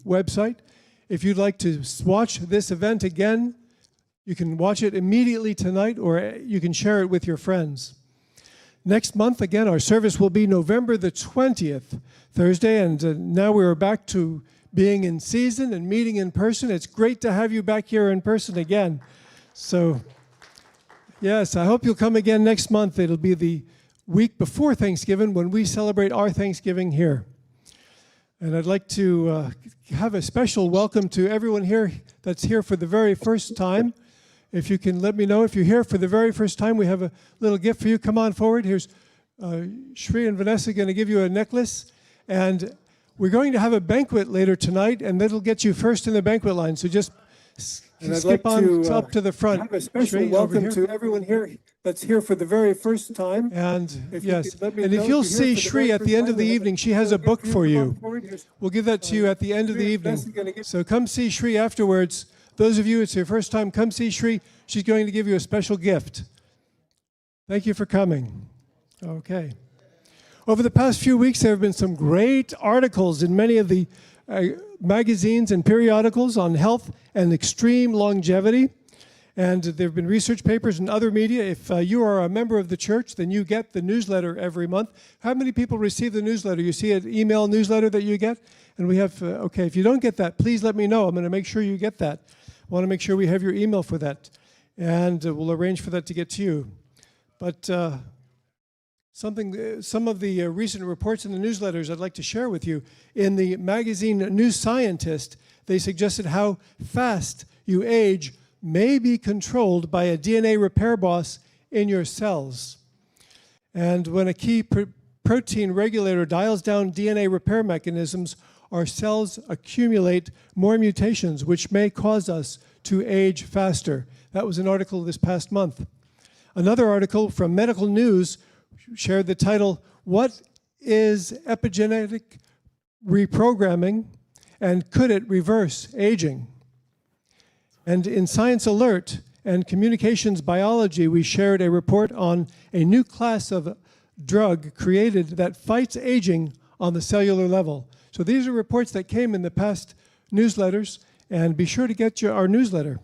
website. If you'd like to watch this event again, you can watch it immediately tonight, or you can share it with your friends. Next month, again, our service will be November the 20th, Thursday, and now we're back to being in season and meeting in person. It's great to have you back here in person again. So, yes, I hope you'll come again next month. It'll be the week before Thanksgiving when we celebrate our Thanksgiving here. And I'd like to have a special welcome to everyone here that's here for the very first time. If you can let me know if you're here for the very first time, we have a little gift for you. Come on forward. Here's Shri and Vanessa going to give you a necklace. And we're going to have a banquet later tonight, and that'll get you first in the banquet line. So just skip on up to the front. Have a special welcome to everyone here that's here for the very first time. And yes, and if you'll see Shri at the end of the evening, she has a book for you. We'll give that to you at the end of the evening. So come see Shri afterwards. Those of you, it's your first time, come see Shri. She's going to give you a special gift. Thank you for coming. Okay. Over the past few weeks, there have been some great articles in many of the magazines and periodicals on health and extreme longevity. And there have been research papers and other media. If you are a member of the church, then you get the newsletter every month. How many people receive the newsletter? You see an email newsletter that you get? And we have, okay, if you don't get that, please let me know. I'm going to make sure you get that. I want to make sure we have your email for that. And we'll arrange for that to get to you. But some of the recent reports in the newsletters I'd like to share with you. In the magazine New Scientist, they suggested how fast you age may be controlled by a DNA repair boss in your cells. And when a key protein regulator dials down DNA repair mechanisms, our cells accumulate more mutations, which may cause us to age faster. That was an article this past month. Another article from Medical News shared the title, "What is Epigenetic Reprogramming, and Could It Reverse Aging?" And in Science Alert and Communications Biology, we shared a report on a new class of drug created that fights aging on the cellular level. So these are reports that came in the past newsletters, and be sure to get our newsletter.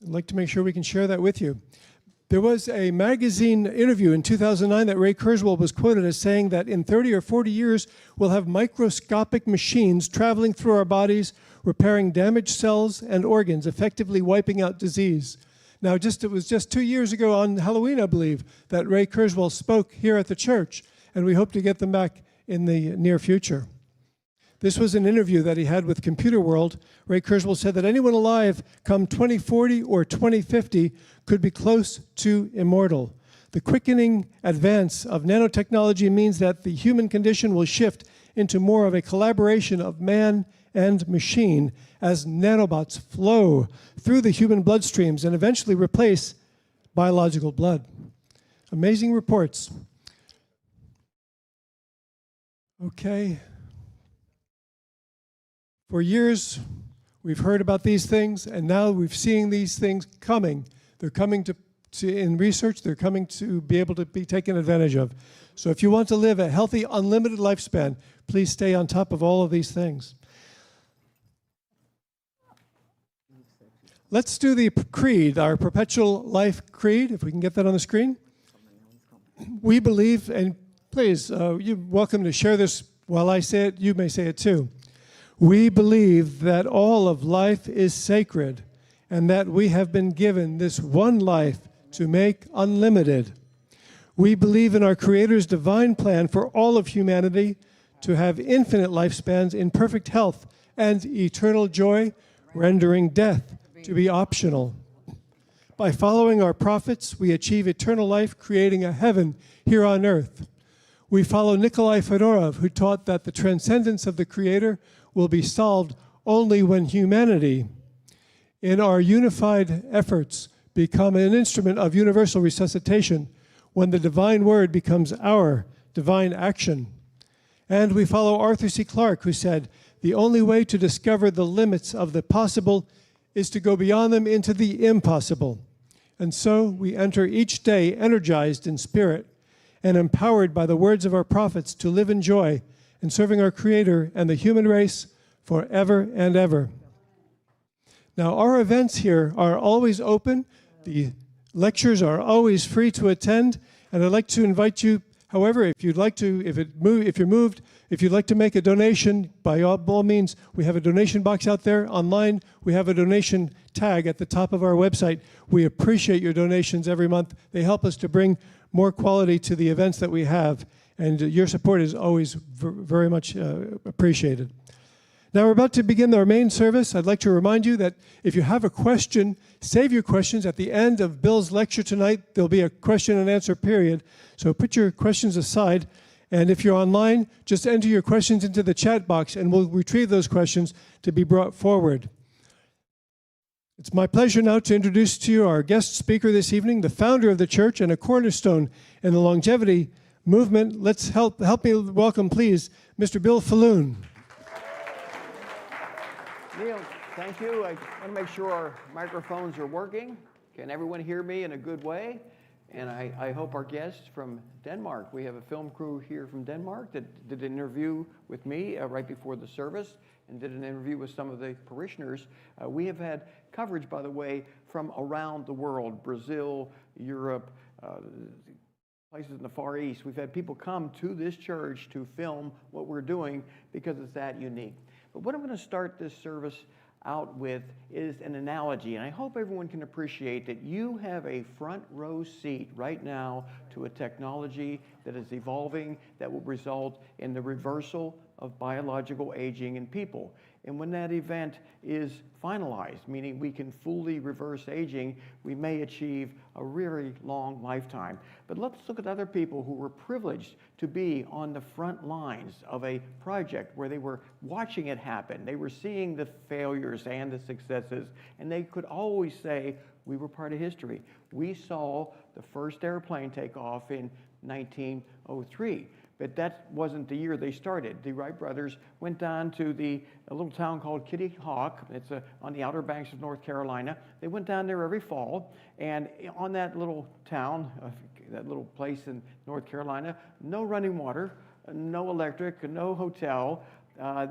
I'd like to make sure we can share that with you. There was a magazine interview in 2009 that Ray Kurzweil was quoted as saying that in 30 or 40 years, we'll have microscopic machines traveling through our bodies, repairing damaged cells and organs, effectively wiping out disease. Now, it was just 2 years ago on Halloween, I believe, that Ray Kurzweil spoke here at the church, and we hope to get them back in the near future. This was an interview that he had with Computer World. Ray Kurzweil said that anyone alive come 2040 or 2050 could be close to immortal. The quickening advance of nanotechnology means that the human condition will shift into more of a collaboration of man and machine as nanobots flow through the human bloodstreams and eventually replace biological blood. Amazing reports. Okay. For years, we've heard about these things, and now we've seen these things coming. They're coming in research, they're coming to be able to be taken advantage of. So if you want to live a healthy, unlimited lifespan, please stay on top of all of these things. Let's do the creed, our Perpetual Life creed, if we can get that on the screen. We believe, and please, you're welcome to share this while I say it, you may say it too. We believe that all of life is sacred and that we have been given this one life to make unlimited. We believe in our Creator's divine plan for all of humanity to have infinite lifespans in perfect health and eternal joy, rendering death to be optional. By following our prophets, we achieve eternal life, creating a heaven here on earth. We follow Nikolai Fedorov, who taught that the transcendence of the Creator will be solved only when humanity, in our unified efforts, become an instrument of universal resuscitation, when the divine word becomes our divine action. And we follow Arthur C. Clarke, who said, the only way to discover the limits of the possible is to go beyond them into the impossible. And so we enter each day energized in spirit and empowered by the words of our prophets to live in joy in serving our Creator and the human race forever and ever. Now, our events here are always open. The lectures are always free to attend, and I'd like to invite you, however, if you'd like to, if you're moved, if you'd like to make a donation, by all means, we have a donation box out there. Online, we have a donation tag at the top of our website. We appreciate your donations every month. They help us to bring more quality to the events that we have, and your support is always very much appreciated. Now we're about to begin our main service. I'd like to remind you that if you have a question, save your questions. At the end of Bill's lecture tonight, there'll be a question and answer period. So put your questions aside. And if you're online, just enter your questions into the chat box and we'll retrieve those questions to be brought forward. It's my pleasure now to introduce to you our guest speaker this evening, the founder of the church and a cornerstone in the longevity movement. Let's help me welcome, please, Mr. Bill Faloon. Neil, thank you. I want to make sure our microphones are working. Can everyone hear me in a good way? And I hope our guests from Denmark, we have a film crew here from Denmark that did an interview with me right before the service and did an interview with some of the parishioners. We have had coverage, by the way, from around the world, Brazil, Europe, places in the Far East. We've had people come to this church to film what we're doing because it's that unique. But what I'm going to start this service out with is an analogy, and I hope everyone can appreciate that you have a front row seat right now to a technology that is evolving that will result in the reversal of biological aging in people. And when that event is finalized, meaning we can fully reverse aging, we may achieve a really long lifetime. But let's look at other people who were privileged to be on the front lines of a project where they were watching it happen. They were seeing the failures and the successes, and they could always say, we were part of history. We saw the first airplane take off in 1903. But that wasn't the year they started. The Wright brothers went down to a little town called Kitty Hawk. It's on the outer banks of North Carolina. They went down there every fall, and on that little town, that little place in North Carolina, no running water, no electric, no hotel.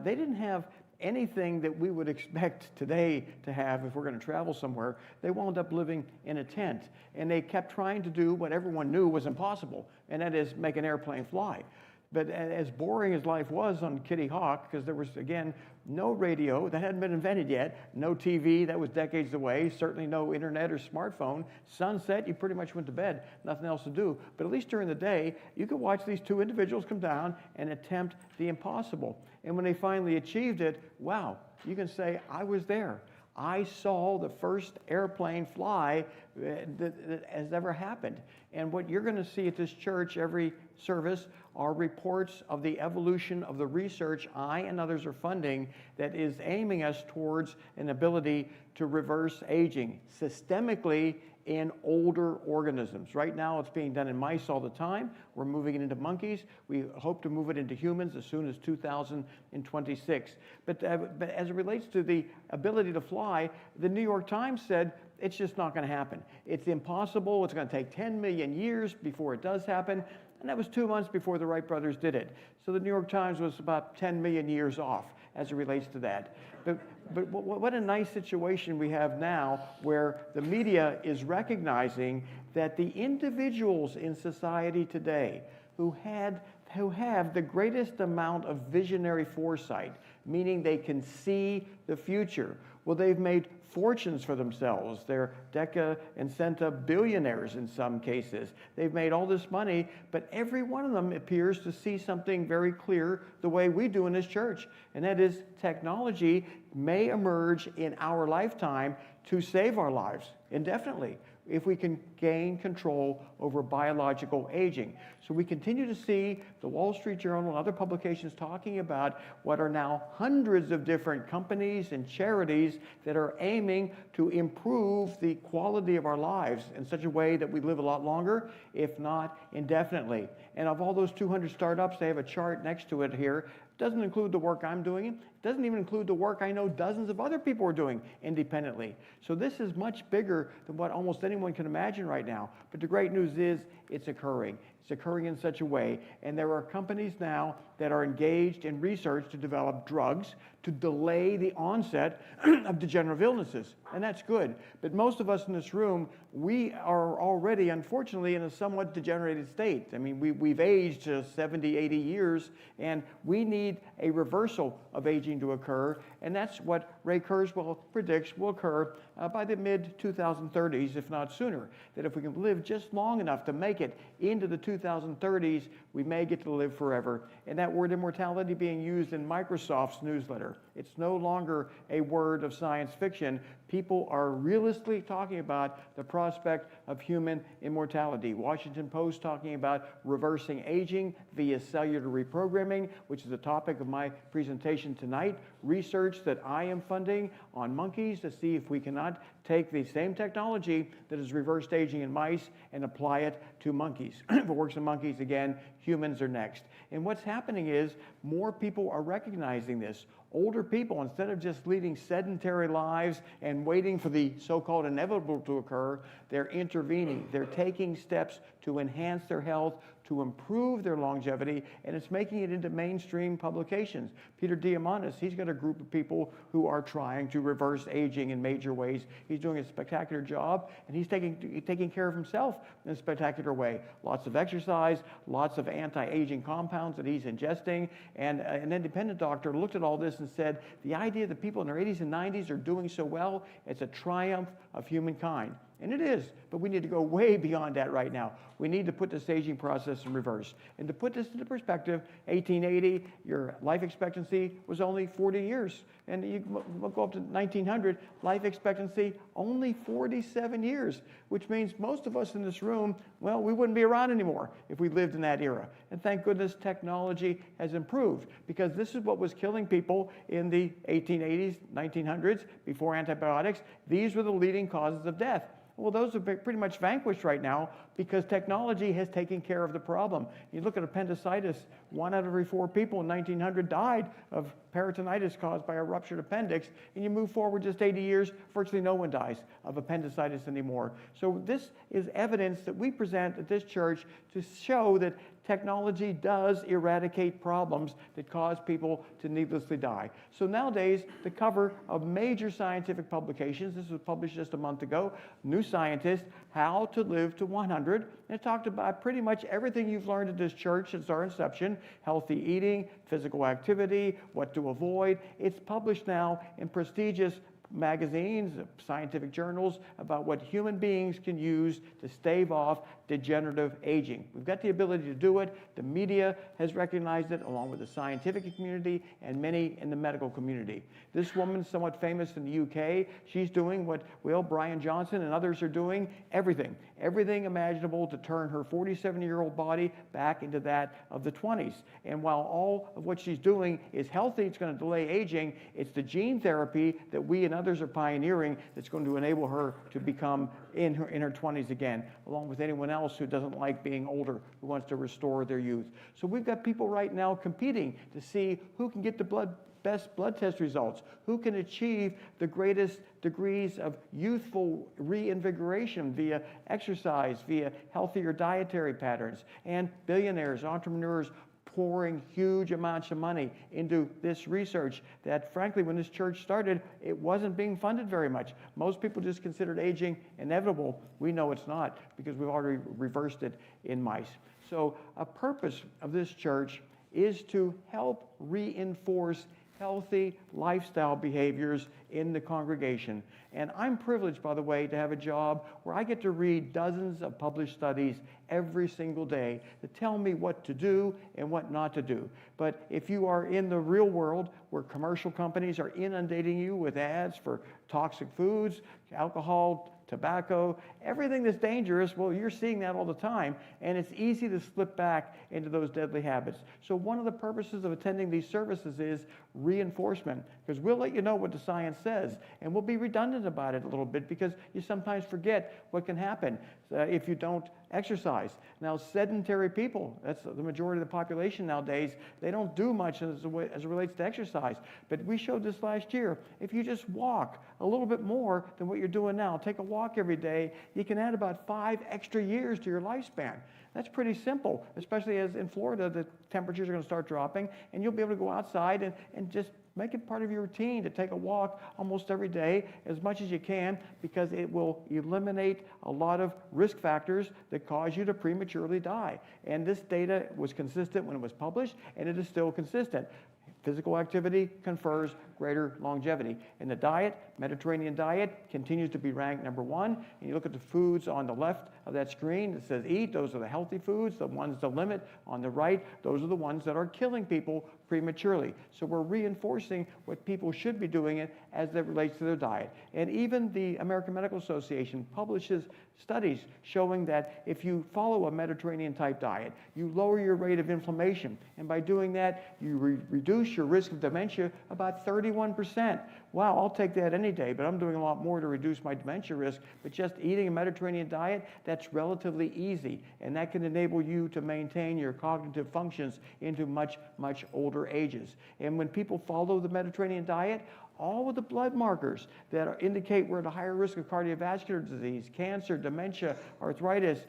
They didn't have anything that we would expect today to have if we're going to travel somewhere. They wound up living in a tent, and they kept trying to do what everyone knew was impossible, and that is make an airplane fly. But as boring as life was on Kitty Hawk, because there was, again, no radio, that hadn't been invented yet, no TV, that was decades away, certainly no internet or smartphone. Sunset, you pretty much went to bed, nothing else to do. But at least during the day, you could watch these two individuals come down and attempt the impossible. And when they finally achieved it, wow, you can say, I was there. I saw the first airplane fly that has ever happened. And what you're going to see at this church every service are reports of the evolution of the research I and others are funding that is aiming us towards an ability to reverse aging systemically in older organisms. Right now it's being done in mice all the time. We're moving it into monkeys. We hope to move it into humans as soon as 2026. But as it relates to the ability to fly, the New York Times said it's just not going to happen. It's impossible. It's going to take 10 million years before it does happen. And that was 2 months before the Wright brothers did it. So the New York Times was about 10 million years off as it relates to that. But what a nice situation we have now where the media is recognizing that the individuals in society today who have the greatest amount of visionary foresight, meaning they can see the future, well, they've made fortunes for themselves. They're deca and centa billionaires in some cases. They've made all this money, but every one of them appears to see something very clear the way we do in this church, and that is technology may emerge in our lifetime to save our lives indefinitely if we can gain control over biological aging. So we continue to see the Wall Street Journal and other publications talking about what are now hundreds of different companies and charities that are aiming to improve the quality of our lives in such a way that we live a lot longer, if not indefinitely. And of all those 200 startups, they have a chart next to it here. Doesn't include the work I'm doing. It doesn't even include the work I know dozens of other people are doing independently. So this is much bigger than what almost anyone can imagine right now. But the great news is it's occurring. It's occurring in such a way. And there are companies now that are engaged in research to develop drugs to delay the onset of degenerative illnesses. And that's good. But most of us in this room, we are already, unfortunately, in a somewhat degenerated state. I mean, we've aged 70, 80 years, and we need a reversal of aging to occur. And that's what Ray Kurzweil predicts will occur by the mid-2030s, if not sooner. That if we can live just long enough to make it into the 2030s, we may get to live forever. And that word immortality being used in Microsoft's newsletter. It's no longer a word of science fiction. People are realistically talking about the prospect of human immortality. Washington Post talking about reversing aging via cellular reprogramming, which is the topic of my presentation tonight. Research that I am funding on monkeys to see if we cannot take the same technology that has reversed aging in mice and apply it to monkeys. If it works in monkeys, again, humans are next. And what's happening is more people are recognizing this. Older people, instead of just leading sedentary lives and waiting for the so-called inevitable to occur, they're intervening. They're taking steps to enhance their health, to improve their longevity, and it's making it into mainstream publications. Peter Diamandis, he's got a group of people who are trying to reverse aging in major ways. He's doing a spectacular job, and he's taking care of himself in a spectacular way. Lots of exercise, lots of anti-aging compounds that he's ingesting, and an independent doctor looked at all this and said, the idea that people in their 80s and 90s are doing so well, it's a triumph of humankind. And it is, but we need to go way beyond that right now. We need to put this aging process in reverse. And to put this into perspective, 1880, your life expectancy was only 40 years. And you go up to 1900, life expectancy only 47 years, which means most of us in this room, well, we wouldn't be around anymore if we lived in that era. And thank goodness technology has improved, because this is what was killing people in the 1880s, 1900s, before antibiotics. These were the leading causes of death. Well, those are pretty much vanquished right now because technology has taken care of the problem. You look at appendicitis, 1 out of every 4 people in 1900 died of peritonitis caused by a ruptured appendix, and you move forward just 80 years, virtually no one dies of appendicitis anymore. So this is evidence that we present at this church to show that technology does eradicate problems that cause people to needlessly die. So nowadays, the cover of major scientific publications, this was published just a month ago, New Scientist, How to Live to 100, and it talked about pretty much everything you've learned at this church since our inception, healthy eating, physical activity, what to avoid. It's published now in prestigious magazines, scientific journals, about what human beings can use to stave off degenerative aging. We've got the ability to do it. The media has recognized it, along with the scientific community and many in the medical community. This woman, somewhat famous in the UK, she's doing what Will, Brian Johnson, and others are doing, everything imaginable to turn her 47-year-old body back into that of the 20s. And while all of what she's doing is healthy, it's going to delay aging, it's the gene therapy that we and others are pioneering that's going to enable her to become in her 20s again, along with anyone else who doesn't like being older, who wants to restore their youth. So we've got people right now competing to see who can get the best blood test results, who can achieve the greatest degrees of youthful reinvigoration via exercise, via healthier dietary patterns, and billionaires, entrepreneurs pouring huge amounts of money into this research that, frankly, when this church started, it wasn't being funded very much. Most people just considered aging inevitable. We know it's not, because we've already reversed it in mice. So a purpose of this church is to help reinforce healthy lifestyle behaviors in the congregation. And I'm privileged, by the way, to have a job where I get to read dozens of published studies every single day that tell me what to do and what not to do. But if you are in the real world where commercial companies are inundating you with ads for toxic foods, alcohol, tobacco, everything that's dangerous, well, you're seeing that all the time, and it's easy to slip back into those deadly habits. So one of the purposes of attending these services is reinforcement, because we'll let you know what the science science says. And we'll be redundant about it a little bit because you sometimes forget what can happen if you don't exercise. Now, sedentary people, that's the majority of the population nowadays, they don't do much as it relates to exercise. But we showed this last year. If you just walk a little bit more than what you're doing now, take a walk every day, you can add about 5 extra years to your lifespan. That's pretty simple, especially as in Florida, the temperatures are going to start dropping, and you'll be able to go outside and just make it part of your routine to take a walk almost every day as much as you can, because it will eliminate a lot of risk factors that cause you to prematurely die. And this data was consistent when it was published, and it is still consistent. Physical activity confers greater longevity. And the diet, Mediterranean diet, continues to be ranked #1. And you look at the foods on the left of that screen that says eat, those are the healthy foods. The ones to limit on the right, those are the ones that are killing people prematurely. So we're reinforcing what people should be doing it as it relates to their diet. And even the American Medical Association publishes studies showing that if you follow a Mediterranean type diet, you lower your rate of inflammation. And by doing that, you reduce your risk of dementia about 31%. Wow, I'll take that any day, but I'm doing a lot more to reduce my dementia risk. But just eating a Mediterranean diet, that's relatively easy. And that can enable you to maintain your cognitive functions into much, much older ages. And when people follow the Mediterranean diet, all of the blood markers that indicate we're at a higher risk of cardiovascular disease, cancer, dementia, arthritis,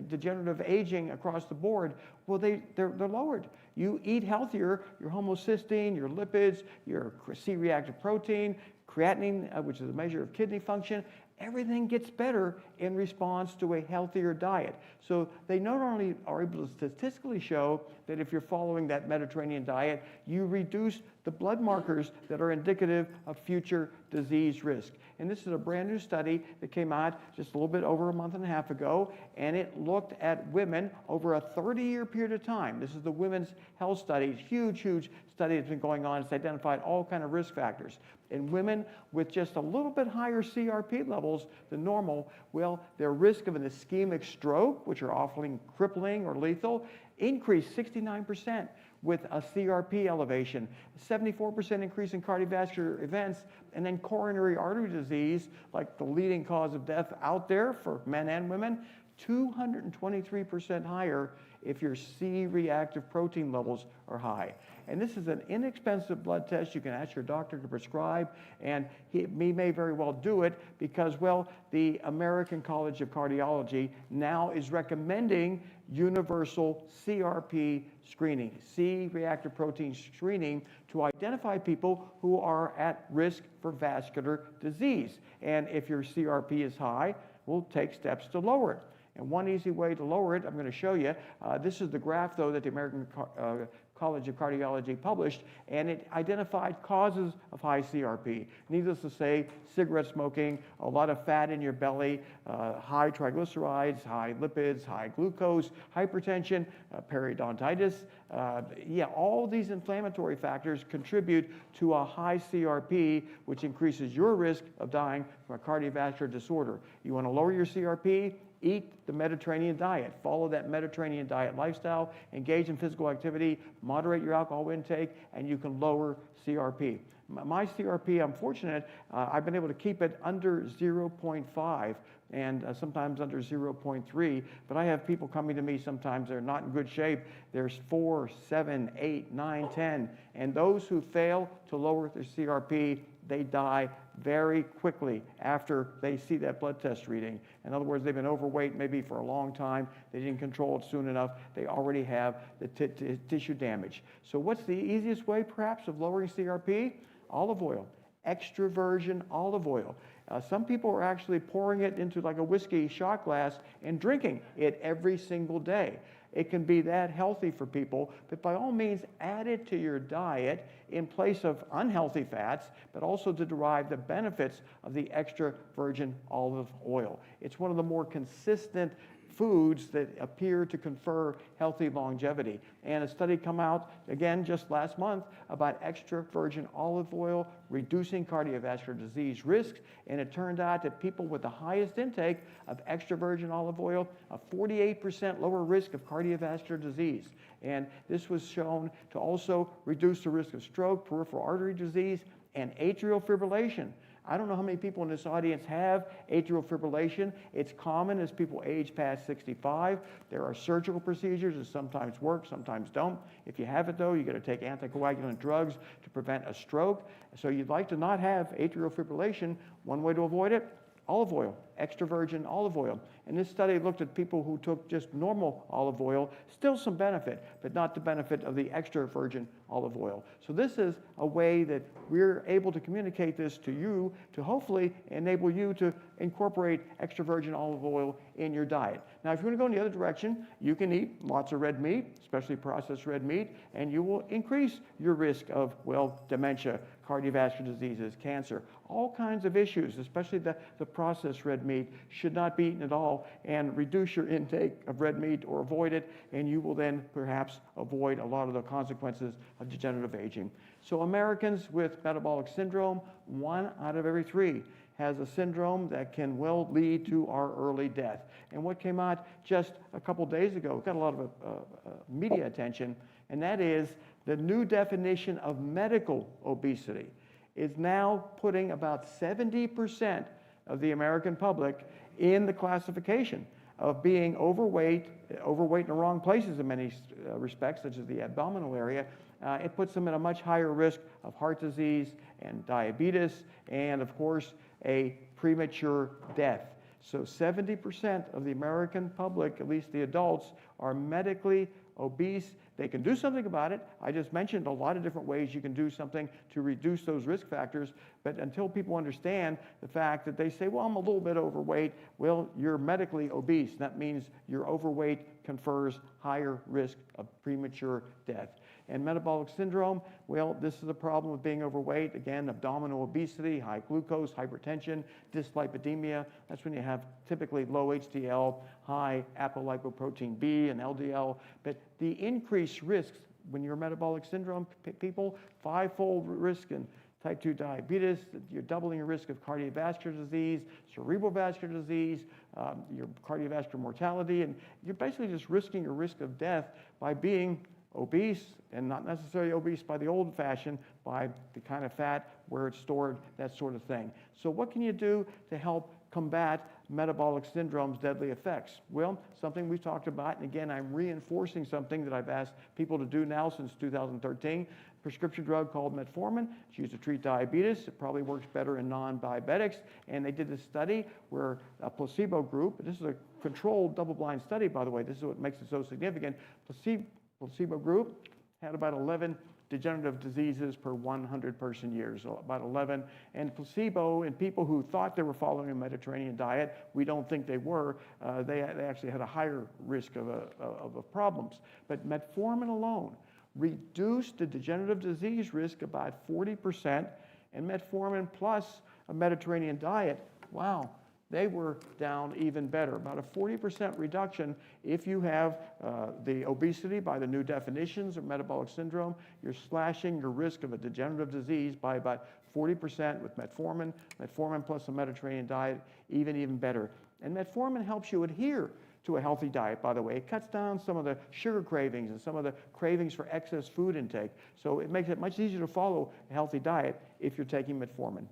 degenerative aging across the board, well, they're lowered. You eat healthier, your homocysteine, your lipids, your C-reactive protein, creatinine, which is a measure of kidney function, everything gets better in response to a healthier diet. So they not only are able to statistically show that if you're following that Mediterranean diet, you reduce the blood markers that are indicative of future disease risk. And this is a brand new study that came out just a little bit over a month and a half ago, and it looked at women over a 30-year period of time. This is the Women's Health Study, huge, huge study that's been going on. It's identified all kinds of risk factors. In women with just a little bit higher CRP levels than normal, well, their risk of an ischemic stroke, which are often crippling or lethal, increased 69% with a CRP elevation, 74% increase in cardiovascular events, and then coronary artery disease, like the leading cause of death out there for men and women, 223% higher if your C-reactive protein levels are high. And this is an inexpensive blood test you can ask your doctor to prescribe, and he may very well do it because, well, the American College of Cardiology now is recommending universal CRP screening, C-reactive protein screening, to identify people who are at risk for vascular disease. And if your CRP is high, we'll take steps to lower it. And one easy way to lower it, I'm going to show you. This is the graph, though, that the American College of Cardiology published, and it identified causes of high CRP. Needless to say, cigarette smoking, a lot of fat in your belly, high triglycerides, high lipids, high glucose, hypertension, periodontitis. All these inflammatory factors contribute to a high CRP, which increases your risk of dying from a cardiovascular disorder. You want to lower your CRP? Eat the Mediterranean diet. Follow that Mediterranean diet lifestyle. Engage in physical activity. Moderate your alcohol intake, and you can lower CRP. My CRP, I'm fortunate, I've been able to keep it under 0.5 and sometimes under 0.3. But I have people coming to me sometimes that are not in good shape. There's 4, 7, 8, 9, 10. And those who fail to lower their CRP, they die very quickly after they see that blood test reading. In other words, they've been overweight maybe for a long time. They didn't control it soon enough. They already have the tissue damage. So what's the easiest way, perhaps, of lowering CRP? Olive oil, extra virgin olive oil. Some people are actually pouring it into like a whiskey shot glass and drinking it every single day. It can be that healthy for people, but by all means, add it to your diet in place of unhealthy fats, but also to derive the benefits of the extra virgin olive oil. It's one of the more consistent foods that appear to confer healthy longevity. And a study come out, again, just last month about extra virgin olive oil reducing cardiovascular disease risks. And it turned out that people with the highest intake of extra virgin olive oil, a 48% lower risk of cardiovascular disease. And this was shown to also reduce the risk of stroke, peripheral artery disease, and atrial fibrillation. I don't know how many people in this audience have atrial fibrillation. It's common as people age past 65. There are surgical procedures that sometimes work, sometimes don't. If you have it though, you got to take anticoagulant drugs to prevent a stroke. So you'd like to not have atrial fibrillation. One way to avoid it, olive oil, extra virgin olive oil. And this study looked at people who took just normal olive oil, still some benefit, but not the benefit of the extra virgin olive oil. So this is a way that we're able to communicate this to you to hopefully enable you to incorporate extra virgin olive oil in your diet. Now, if you want to go in the other direction, you can eat lots of red meat, especially processed red meat, and you will increase your risk of, well, dementia, cardiovascular diseases, cancer, all kinds of issues, especially the processed red meat should not be eaten at all, and reduce your intake of red meat or avoid it, and you will then perhaps avoid a lot of the consequences of degenerative aging. So Americans with metabolic syndrome, 1 out of every 3 has a syndrome that can well lead to our early death. And what came out just a couple days ago, got a lot of media attention, and that is the new definition of medical obesity is now putting about 70% of the American public in the classification of being overweight in the wrong places in many respects, such as the abdominal area. It puts them at a much higher risk of heart disease and diabetes, and of course, a premature death. So 70% of the American public, at least the adults, are medically obese. They can do something about it. I just mentioned a lot of different ways you can do something to reduce those risk factors, but until people understand the fact that they say, well, I'm a little bit overweight, well, you're medically obese. That means your overweight confers higher risk of premature death. And metabolic syndrome, well, this is a problem with being overweight. Again, abdominal obesity, high glucose, hypertension, dyslipidemia. That's when you have typically low HDL, high apolipoprotein B and LDL. But the increased risks when you're metabolic syndrome people, 5-fold risk in type 2 diabetes, you're doubling your risk of cardiovascular disease, cerebral vascular disease, your cardiovascular mortality, and you're basically just risking your risk of death by being obese, and not necessarily obese by the old fashioned, by the kind of fat where it's stored, that sort of thing. So what can you do to help combat metabolic syndrome's deadly effects? Well, something we've talked about, and again, I'm reinforcing something that I've asked people to do now since 2013, prescription drug called metformin. It's used to treat diabetes. It probably works better in non-diabetics. And they did this study where a placebo group, this is a controlled double-blind study, by the way, this is what makes it so significant, placebo group had about 11 degenerative diseases per 100 person years, so about 11. And placebo in people who thought they were following a Mediterranean diet, we don't think they were, they actually had a higher risk of problems. But metformin alone reduced the degenerative disease risk about 40%, and metformin plus a Mediterranean diet, wow, they were down even better, about a 40% reduction if you have the obesity by the new definitions of metabolic syndrome. You're slashing your risk of a degenerative disease by about 40% with metformin. Metformin plus a Mediterranean diet, even better. And metformin helps you adhere to a healthy diet, by the way. It cuts down some of the sugar cravings and some of the cravings for excess food intake. So it makes it much easier to follow a healthy diet if you're taking metformin.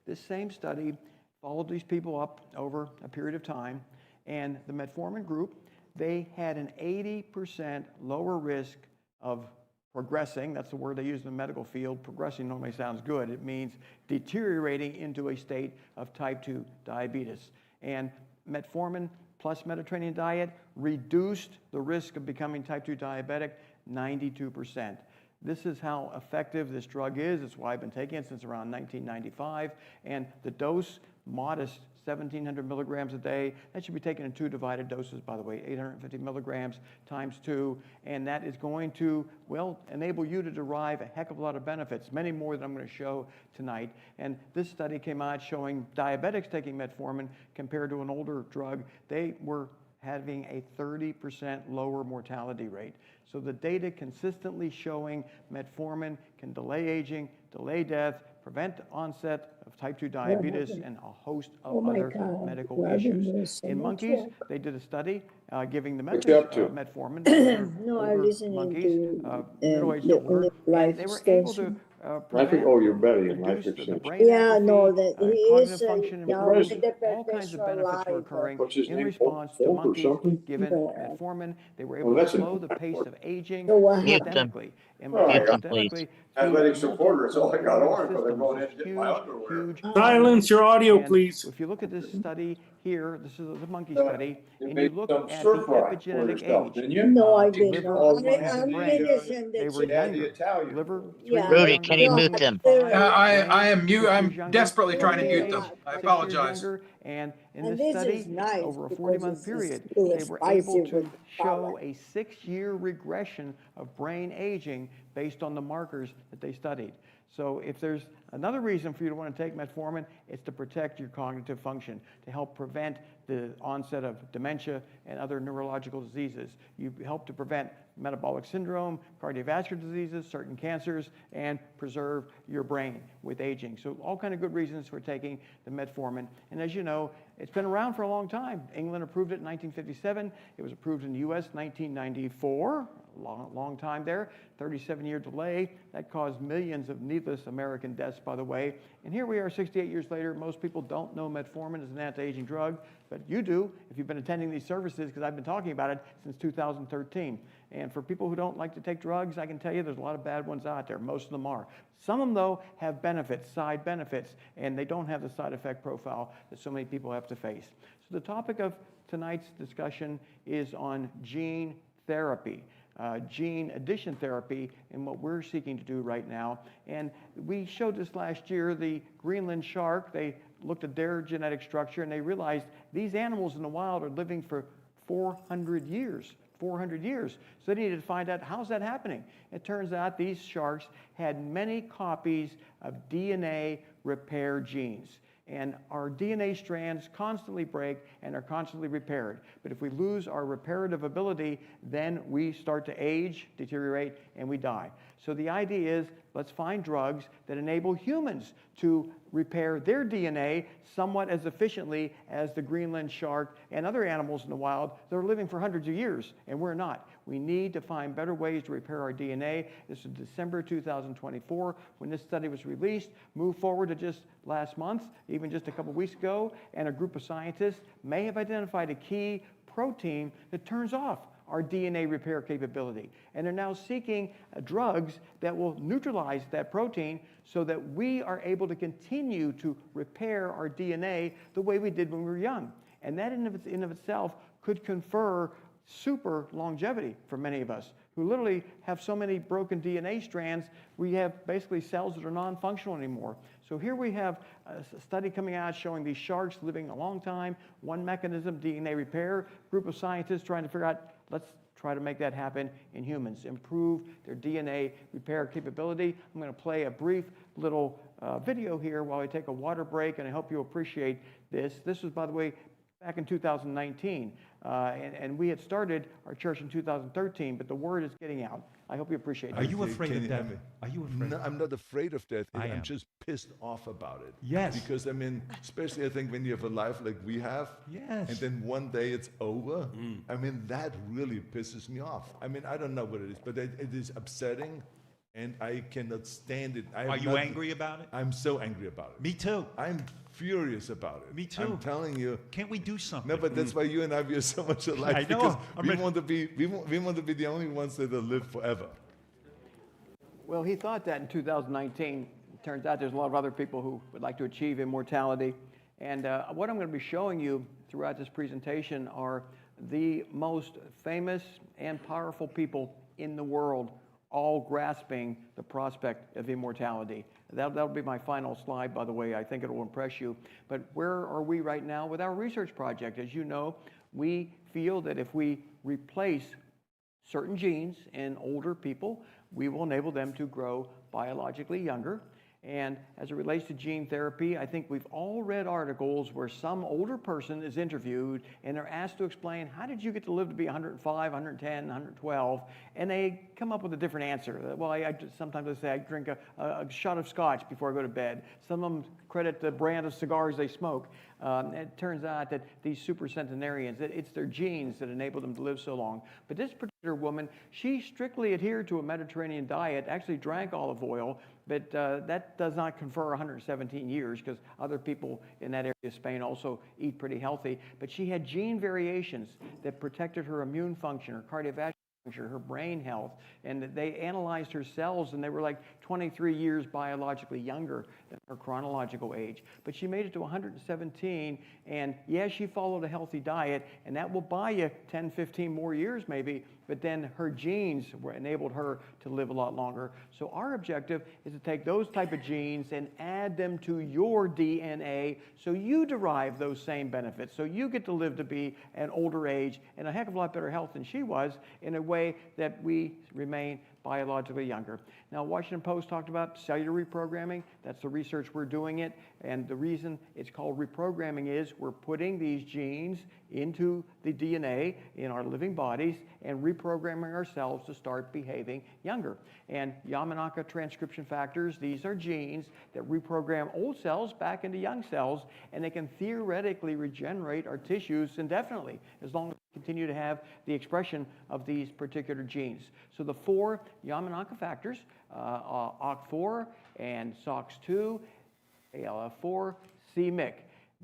This same study followed these people up over a period of time, and the metformin group, they had an 80% lower risk of progressing. That's the word they use in the medical field. Progressing normally sounds good. It means deteriorating into a state of type 2 diabetes. And metformin plus Mediterranean diet reduced the risk of becoming type 2 diabetic 92%. This is how effective this drug is. It's why I've been taking it since around 1995. And the dose, modest, 1,700 milligrams a day. That should be taken in 2 divided doses, by the way, 850 milligrams times 2. And that is going to, well, enable you to derive a heck of a lot of benefits, many more than I'm going to show tonight. And this study came out showing diabetics taking metformin compared to an older drug. They were having a 30% lower mortality rate. So the data consistently showing metformin can delay aging, delay death, prevent onset of type 2 diabetes and a host of Oh my other God, medical driving issues. was so In much monkeys, work. they did a study giving the What you up to? metformin to No, I'm older listening monkeys, to middle-aged the to older, live and they were able to station. prevent, Oh, you're Betty in Life reduce the Extension. brain Yeah, no, atrophy, that he is cognitive function now What is with improvement, the all kinds of Perpetual benefits were Life. occurring What's his in name? response to Folk or monkeys something? given But, metformin. They were Oh, able to that's slow the important. pace of aging so what Mute happened? them. systemically. And Oh, Mute yeah. them, please. systemically Athletic through supporters, all I got multi-organ on, but they're systems. going This in to get my huge, underwear. huge Silence your audio, and please. if you look at this study here, this is the monkey Uh, study, You and you made look some at stir the fry for epigenetic yourself, age, didn't you? No, I didn't liver, know. lungs, and I'm brain, innocent they that were you. Yeah, the younger. Italian. Liver, Yeah, 3 years Rudy, younger, can you no, mute lungs, them? 5, I brain, am mute. 6 I'm years younger, desperately trying to kidney mute them. age, I 6 years apologize. younger, and in and this this study, is nice over a because 40-month it's period, a little they were able spicy with to salad. show a 6-year regression of brain aging based on the markers that they studied. So if there's another reason for you to want to take metformin, it's to protect your cognitive function, to help prevent the onset of dementia and other neurological diseases. You help to prevent metabolic syndrome, cardiovascular diseases, certain cancers, and preserve your brain with aging. So all kind of good reasons for taking the metformin. And as you know, it's been around for a long time. England approved it in 1957. It was approved in the US 1994. Long time there, 37-year delay. That caused millions of needless American deaths, by the way. And here we are 68 years later. Most people don't know metformin is an anti-aging drug, but you do if you've been attending these services, because I've been talking about it since 2013. And for people who don't like to take drugs, I can tell you there's a lot of bad ones out there. Most of them are. Some of them, though, have benefits, side benefits, and they don't have the side effect profile that so many people have to face. So the topic of tonight's discussion is on gene therapy. Gene addition therapy and what we're seeking to do right now. And we showed this last year, the Greenland shark. They looked at their genetic structure and they realized these animals in the wild are living for 400 years. 400 years. So they needed to find out, how's that happening? It turns out these sharks had many copies of DNA repair genes. And our DNA strands constantly break and are constantly repaired. But if we lose our reparative ability, then we start to age, deteriorate, and we die. So the idea is, let's find drugs that enable humans to repair their DNA somewhat as efficiently as the Greenland shark and other animals in the wild that are living for hundreds of years, and we're not. We need to find better ways to repair our DNA. This was December 2024 when this study was released. Move forward to just last month, even just a couple weeks ago, and a group of scientists may have identified a key protein that turns off our DNA repair capability. And they're now seeking drugs that will neutralize that protein so that we are able to continue to repair our DNA the way we did when we were young. And that in of itself could confer super longevity for many of us who literally have so many broken DNA strands, we have basically cells that are non-functional anymore. So here we have a study coming out showing these sharks living a long time, one mechanism, DNA repair, group of scientists trying to figure out, let's try to make that happen in humans, improve their DNA repair capability. I'm going to play a brief little video here while I take a water break, and I hope you appreciate this. This was, by the way, back in 2019, and we had started our church in 2013, but the word is getting out. I hope you appreciate it. Are you afraid Can of you death? have me? Are you afraid? No, I'm not afraid of death. I am. I'm just pissed off about it. Yes. Because I mean, especially I think when you have a life like we have, Yes. and then one day it's over. I mean, that really pisses me off. I mean, I don't know what it is, but it is upsetting, and I cannot stand it. Are you angry about it? I'm so angry about it. Me too. I'm furious about it. Me too. I'm telling you. Can't we do something? No, but that's why you and I are so much alike. I know. Because I'm we ready. want to be we want to be the only ones that will live forever. Well, he thought that in 2019. It turns out there's a lot of other people who would like to achieve immortality. And what I'm going to be showing you throughout this presentation are the most famous and powerful people in the world, all grasping the prospect of immortality. That'll be my final slide, by the way. I think it will impress you. But where are we right now with our research project? As you know, we feel that if we replace certain genes in older people, we will enable them to grow biologically younger. And as it relates to gene therapy, I think we've all read articles where some older person is interviewed and they're asked to explain, how did you get to live to be 105, 110, 112? And they come up with a different answer. Well, sometimes they say I drink a shot of scotch before I go to bed. Some of them credit the brand of cigars they smoke. It turns out that these super centenarians, it's their genes that enable them to live so long. But this particular woman, she strictly adhered to a Mediterranean diet, actually drank olive oil, but that does not confer 117 years because other people in that area of Spain also eat pretty healthy. But she had gene variations that protected her immune function, her cardiovascular function, her brain health, and they analyzed her cells and they were like 23 years biologically younger than her chronological age. But she made it to 117, and yes, she followed a healthy diet, and that will buy you 10, 15 more years maybe, but then her genes enabled her to live a lot longer. So our objective is to take those type of genes and add them to your DNA so you derive those same benefits, so you get to live to be an older age and a heck of a lot better health than she was in a way that we remain biologically younger. Now, Washington Post talked about cellular reprogramming. That's the research we're doing it. And the reason it's called reprogramming is we're putting these genes into the DNA in our living bodies and reprogramming ourselves to start behaving younger. And Yamanaka transcription factors, these are genes that reprogram old cells back into young cells, and they can theoretically regenerate our tissues indefinitely as long as we continue to have the expression of these particular genes. So the 4 Yamanaka factors, OCT4 and SOX2, ALF4, c-MYC.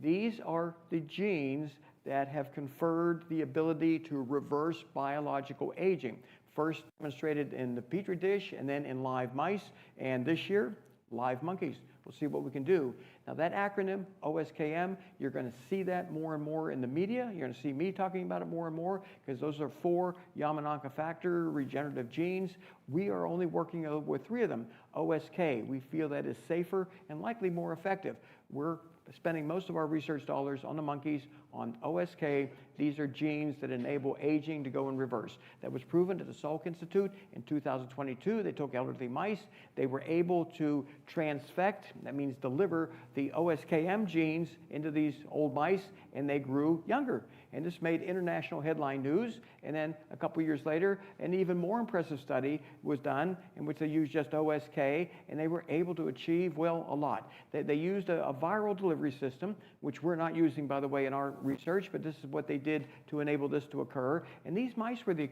These are the genes that have conferred the ability to reverse biological aging. First demonstrated in the Petri dish and then in live mice, and this year, live monkeys. We'll see what we can do. Now that acronym, OSKM, you're going to see that more and more in the media. You're going to see me talking about it more and more because those are 4 Yamanaka factor regenerative genes. We are only working with 3 of them. OSK, we feel that is safer and likely more effective. We're spending most of our research dollars on the monkeys, on OSK. These are genes that enable aging to go in reverse. That was proven at the Salk Institute in 2022. They took elderly mice. They were able to transfect, that means deliver, the OSKM genes into these old mice, and they grew younger. And this made international headline news. And then a couple years later, an even more impressive study was done in which they used just OSK, and they were able to achieve, well, a lot. They used a viral delivery system, which we're not using, by the way, in our research, but this is what they did to enable this to occur. And these mice were the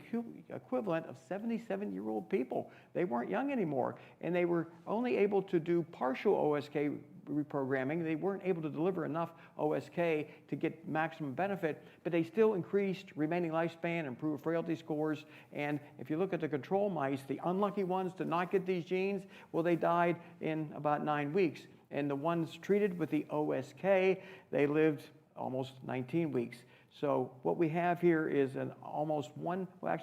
equivalent of 77-year-old people. They weren't young anymore, and they were only able to do partial OSK reprogramming. They weren't able to deliver enough OSK to get maximum benefit, but they still increased remaining lifespan, improved frailty scores. And if you look at the control mice, the unlucky ones to not get these genes, well, they died in about 9 weeks. And the ones treated with the OSK, they lived almost 19 weeks. So what we have here is an almost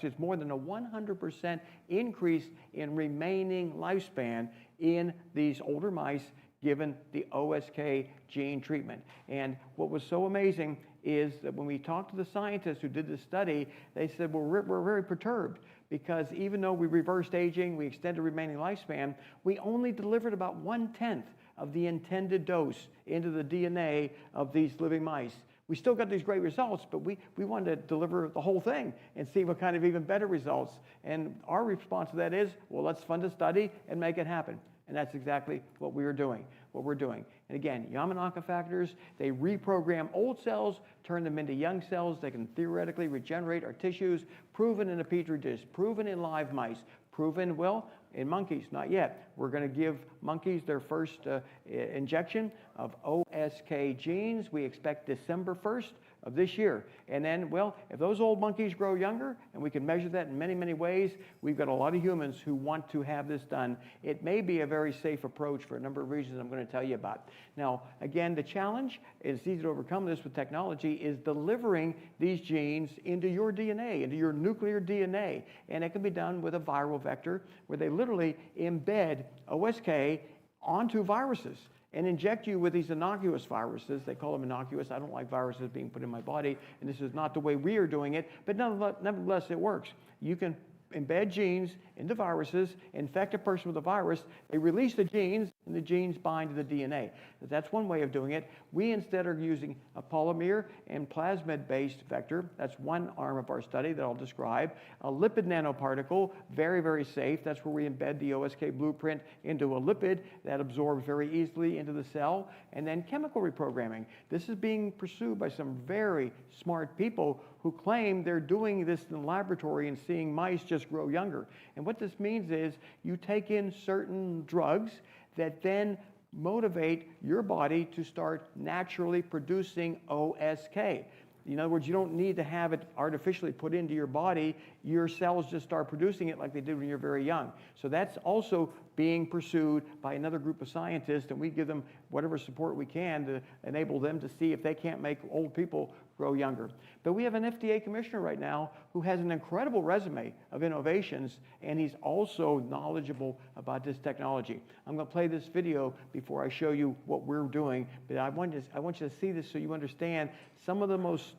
it's more than a 100% increase in remaining lifespan in these older mice given the OSK gene treatment. And what was so amazing is that when we talked to the scientists who did this study, they said, well, we're very perturbed because even though we reversed aging, we extended remaining lifespan, we only delivered about 1/10 of the intended dose into the DNA of these living mice. We still got these great results, but we wanted to deliver the whole thing and see what kind of even better results. And our response to that is, well, let's fund a study and make it happen. And that's exactly what we're doing. And again, Yamanaka factors, they reprogram old cells, turn them into young cells. They can theoretically regenerate our tissues, proven in a Petri dish, proven in live mice, proven, well, in monkeys, not yet. We're going to give monkeys their first injection of OSK genes. We expect December 1st of this year. And then, well, if those old monkeys grow younger, and we can measure that in many, many ways, we've got a lot of humans who want to have this done. It may be a very safe approach for a number of reasons I'm going to tell you about. Now, again, the challenge, it's easy to overcome this with technology, is delivering these genes into your DNA, into your nuclear DNA. And it can be done with a viral vector where they literally embed OSK onto viruses and inject you with these innocuous viruses. They call them innocuous. I don't like viruses being put in my body, and this is not the way we are doing it, but nevertheless, it works. You can embed genes into viruses, infect a person with a virus, they release the genes, and the genes bind to the DNA. That's one way of doing it. We instead are using a polymer and plasmid-based vector. That's one arm of our study that I'll describe. A lipid nanoparticle, very, very safe. That's where we embed the OSK blueprint into a lipid that absorbs very easily into the cell. And then chemical reprogramming. This is being pursued by some very smart people who claim they're doing this in the laboratory and seeing mice just grow younger. And what this means is you take in certain drugs that then motivate your body to start naturally producing OSK. In other words, you don't need to have it artificially put into your body. Your cells just start producing it like they did when you're very young. So that's also being pursued by another group of scientists, and we give them whatever support we can to enable them to see if they can't make old people grow younger. But we have an FDA commissioner right now who has an incredible resume of innovations, and he's also knowledgeable about this technology. I'm going to play this video before I show you what we're doing, but I want you to see this so you understand some of the most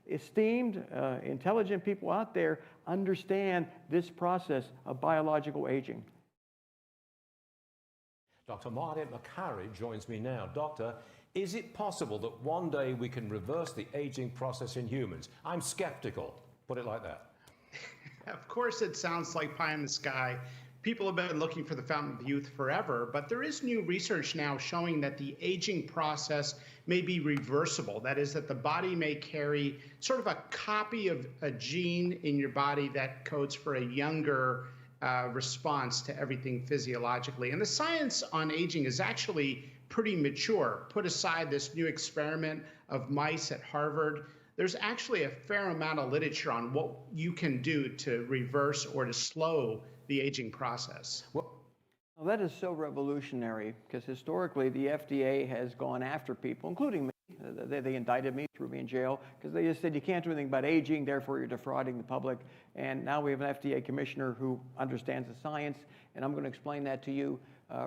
esteemed, intelligent people out there understand this process of biological aging. Dr. Martin McCarry joins me now. Doctor, is it possible that one day we can reverse the aging process in humans? I'm skeptical. Put it like that. Of course, it sounds like pie in the sky. People have been looking for the fountain of youth forever, but there is new research now showing that the aging process may be reversible. That is, that the body may carry sort of a copy of a gene in your body that codes for a younger response to everything physiologically. And the science on aging is actually pretty mature. Put aside this new experiment of mice at Harvard, there's actually a fair amount of literature on what you can do to reverse or to slow the aging process. Well, that is so revolutionary because historically the FDA has gone after people, including me. They indicted me, threw me in jail because they just said you can't do anything about aging, therefore you're defrauding the public. And now we have an FDA commissioner who understands the science, and I'm going to explain that to you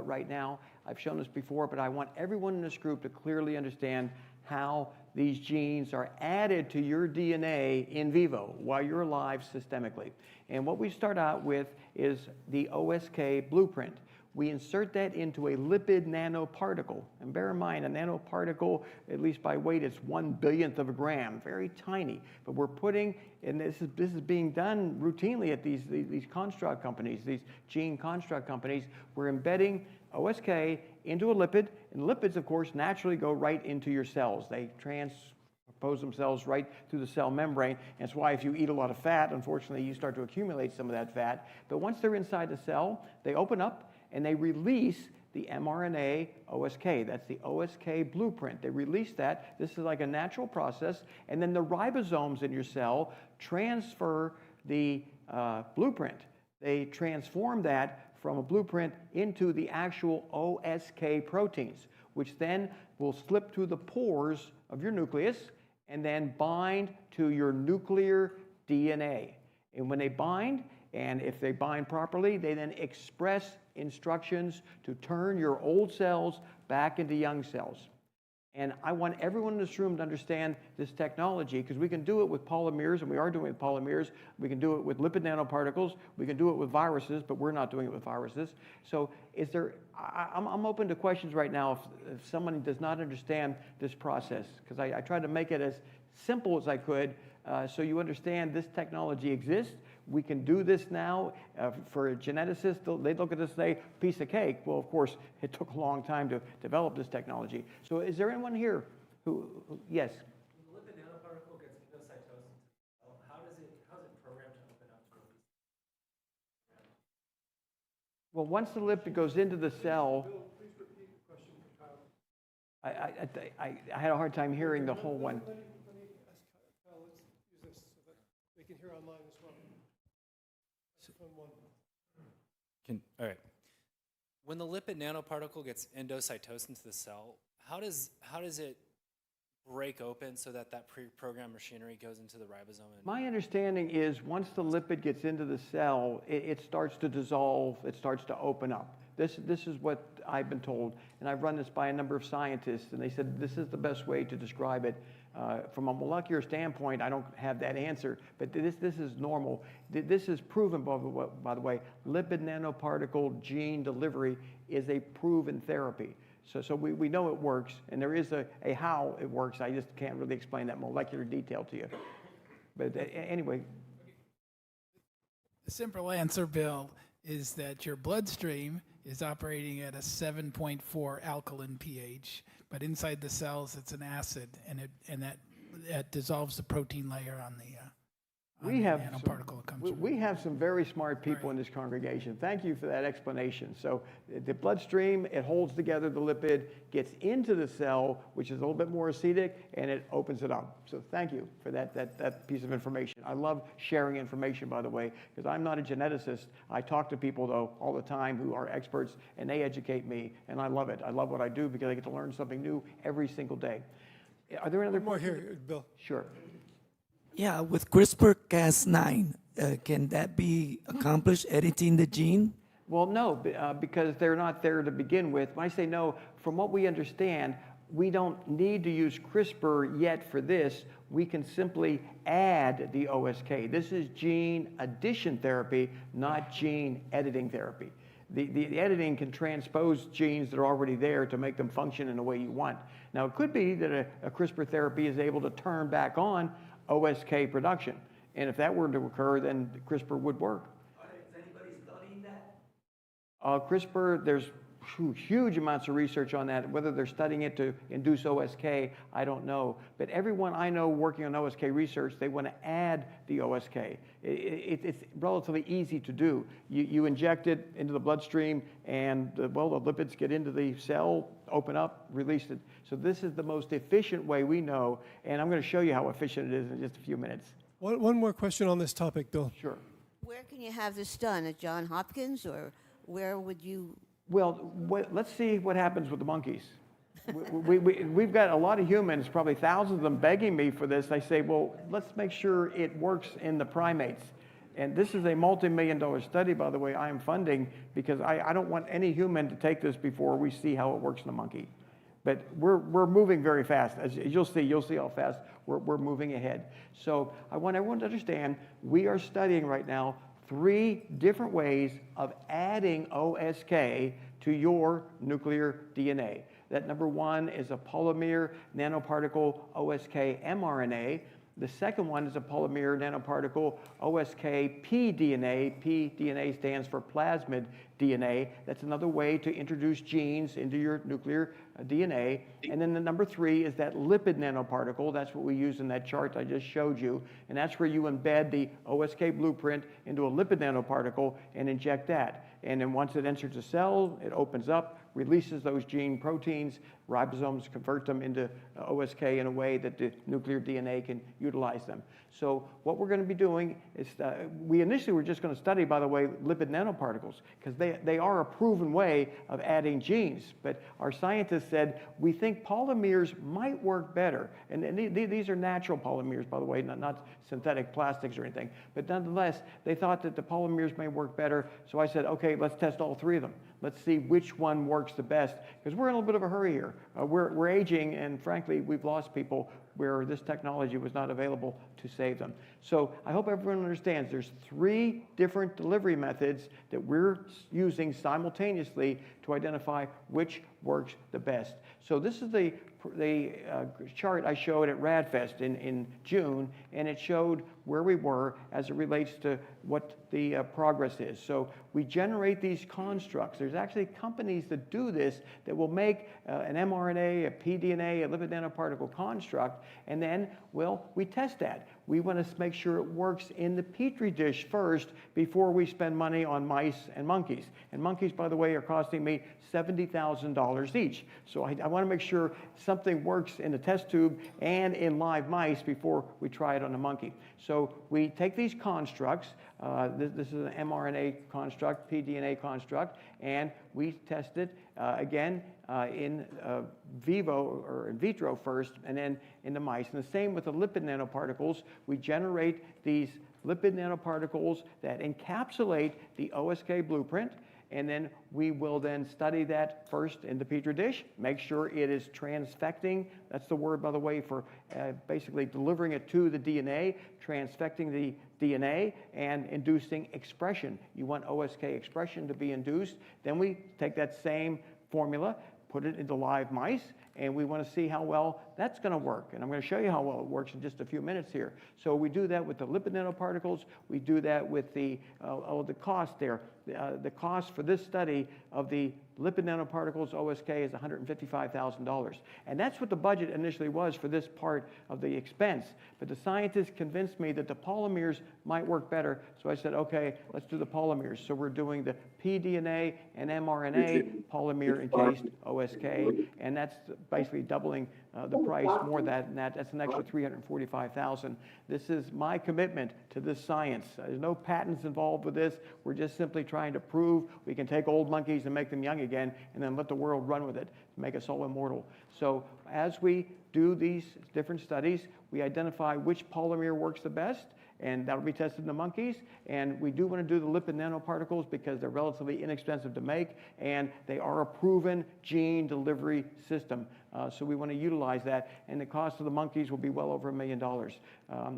right now. I've shown this before, but I want everyone in this group to clearly understand how these genes are added to your DNA in vivo while you're alive systemically. And what we start out with is the OSK blueprint. We insert that into a lipid nanoparticle. And bear in mind, a nanoparticle, at least by weight, it's 1/1000th of a gram, very tiny. But we're putting, and this is being done routinely at these construct companies, these gene construct companies. We're embedding OSK into a lipid, and lipids, of course, naturally go right into your cells. They transpose themselves right through the cell membrane. And that's why if you eat a lot of fat, unfortunately, you start to accumulate some of that fat. But once they're inside the cell, they open up, and they release the mRNA OSK. That's the OSK blueprint. They release that. This is like a natural process. And then the ribosomes in your cell transfer the blueprint. They transform that from a blueprint into the actual OSK proteins, which then will slip through the pores of your nucleus and then bind to your nuclear DNA. And when they bind, and if they bind properly, they then express instructions to turn your old cells back into young cells. And I want everyone in this room to understand this technology because we can do it with polymers, and we are doing it with polymers. We can do it with lipid nanoparticles. We can do it with viruses, but we're not doing it with viruses. So is there, I'm open to questions right now if someone does not understand this process, because I tried to make it as simple as I could so you understand this technology exists. We can do this now. For geneticists, they look at this and say, piece of cake. Well, of course, it took a long time to develop this technology. So is there anyone here who yes? When the lipid nanoparticle gets endocytosis, how is it programmed to open up to release? Well, once the lipid goes into the cell, Bill, please repeat the question for Kyle. I had a hard time hearing the whole one. Let me ask Kyle, let's use this so that they can hear online as well. Microphone one. All right. When the lipid nanoparticle gets endocytosed into the cell, how does it break open so that pre-programmed machinery goes into the ribosome? My understanding is once the lipid gets into the cell, it starts to dissolve, it starts to open up. This is what I've been told, and I've run this by a number of scientists, and they said this is the best way to describe it. From a molecular standpoint, I don't have that answer, but this is normal. This is proven, by the way, lipid nanoparticle gene delivery is a proven therapy. So we know it works, and there is a how it works. I just can't really explain that molecular detail to you. But anyway. The simple answer, Bill, is that your bloodstream is operating at a 7.4 alkaline pH, but inside the cells it's an acid, and that dissolves the protein layer on the nanoparticle it comes from. We have some very smart people in this congregation. Thank you for that explanation. So the bloodstream, it holds together the lipid, gets into the cell, which is a little bit more acidic, and it opens it up. So thank you for that piece of information. I love sharing information, by the way, because I'm not a geneticist. I talk to people, though, all the time who are experts, and they educate me, and I love it. I love what I do because I get to learn something new every single day. Are there any other More questions? here, Bill. Sure. Yeah, with CRISPR-Cas9, can that be accomplished, editing the gene? Well, no, because they're not there to begin with. When I say no, from what we understand, we don't need to use CRISPR yet for this. We can simply add the OSK. This is gene addition therapy, not gene editing therapy. The editing can transpose genes that are already there to make them function in the way you want. Now, it could be that a CRISPR therapy is able to turn back on OSK production. And if that were to occur, then CRISPR would work. Is anybody studying that? CRISPR, there's huge amounts of research on that. Whether they're studying it to induce OSK, I don't know. But everyone I know working on OSK research, they want to add the OSK. It's relatively easy to do. You inject it into the bloodstream, and the lipids get into the cell, open up, release it. So this is the most efficient way we know, and I'm going to show you how efficient it is in just a few minutes. One more question on this topic, Bill. Sure. Where can you have this done? At Johns Hopkins, or where would you? Well, let's see what happens with the monkeys. We've got a lot of humans, probably thousands of them, begging me for this. I say, well, let's make sure it works in the primates. And this is a multi-million-dollar study, by the way, I am funding, because I don't want any human to take this before we see how it works in a monkey. But we're moving very fast. As you'll see how fast we're moving ahead. So I want everyone to understand, we are studying right now 3 different ways of adding OSK to your nuclear DNA. That number 1 is a polymer nanoparticle OSK mRNA. The second one is a polymer nanoparticle OSK pDNA. pDNA stands for plasmid DNA. That's another way to introduce genes into your nuclear DNA. And then the number 3 is that lipid nanoparticle. That's what we use in that chart I just showed you. And that's where you embed the OSK blueprint into a lipid nanoparticle and inject that. And then once it enters the cell, it opens up, releases those gene proteins, ribosomes convert them into OSK in a way that the nuclear DNA can utilize them. So what we're going to be doing is, we initially were just going to study, by the way, lipid nanoparticles, because they are a proven way of adding genes. But our scientists said, we think polymers might work better. And these are natural polymers, by the way, not synthetic plastics or anything. But nonetheless, they thought that the polymers may work better. So I said, okay, let's test all 3 of them. Let's see which one works the best, because we're in a little bit of a hurry here. We're aging, and frankly, we've lost people where this technology was not available to save them. So I hope everyone understands there's 3 different delivery methods that we're using simultaneously to identify which works the best. So this is the chart I showed at RAADfest in June, and it showed where we were as it relates to what the progress is. So we generate these constructs. There's actually companies that do this that will make an mRNA, a pDNA, a lipid nanoparticle construct, and then, well, we test that. We want to make sure it works in the Petri dish first before we spend money on mice and monkeys. And monkeys, by the way, are costing me $70,000 each. So I want to make sure something works in the test tube and in live mice before we try it on a monkey. So we take these constructs, this is an mRNA construct, pDNA construct, and we test it again in vivo or in vitro first, and then in the mice. And the same with the lipid nanoparticles. We generate these lipid nanoparticles that encapsulate the OSK blueprint, And then we will then study that first in the Petri dish, make sure it is transfecting. That's the word, by the way, for basically delivering it to the DNA, transfecting the DNA and inducing expression. You want OSK expression to be induced. Then we take that same formula, put it into live mice, and we want to see how well that's going to work. And I'm going to show you how well it works in just a few minutes here. So we do that with the lipid nanoparticles. We do that with the cost there. The cost for this study of the lipid nanoparticles OSK is $155,000. And that's what the budget initially was for this part of the expense. But the scientists convinced me that the polymers might work better. So I said, okay, let's do the polymers. So we're doing the pDNA and mRNA polymer encased OSK. And that's basically doubling the price more than that. That's an extra $345,000. This is my commitment to this science. There's no patents involved with this. We're just simply trying to prove we can take old monkeys and make them young again, and then let the world run with it to make us all immortal. So as we do these different studies, we identify which polymer works the best, and that'll be tested in the monkeys. And we do want to do the lipid nanoparticles because they're relatively inexpensive to make, and they are a proven gene delivery system. So we want to utilize that, and the cost of the monkeys will be well over $1 million.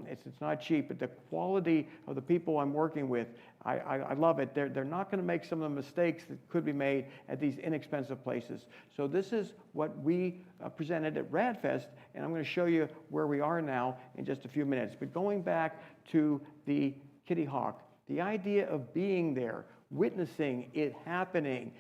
It's not cheap, but the quality of the people I'm working with, I love it. They're not going to make some of the mistakes that could be made at these inexpensive places. So this is what we presented at RAADfest, and I'm going to show you where we are now in just a few minutes. But going back to the Kitty Hawk, the idea of being there, witnessing it happening,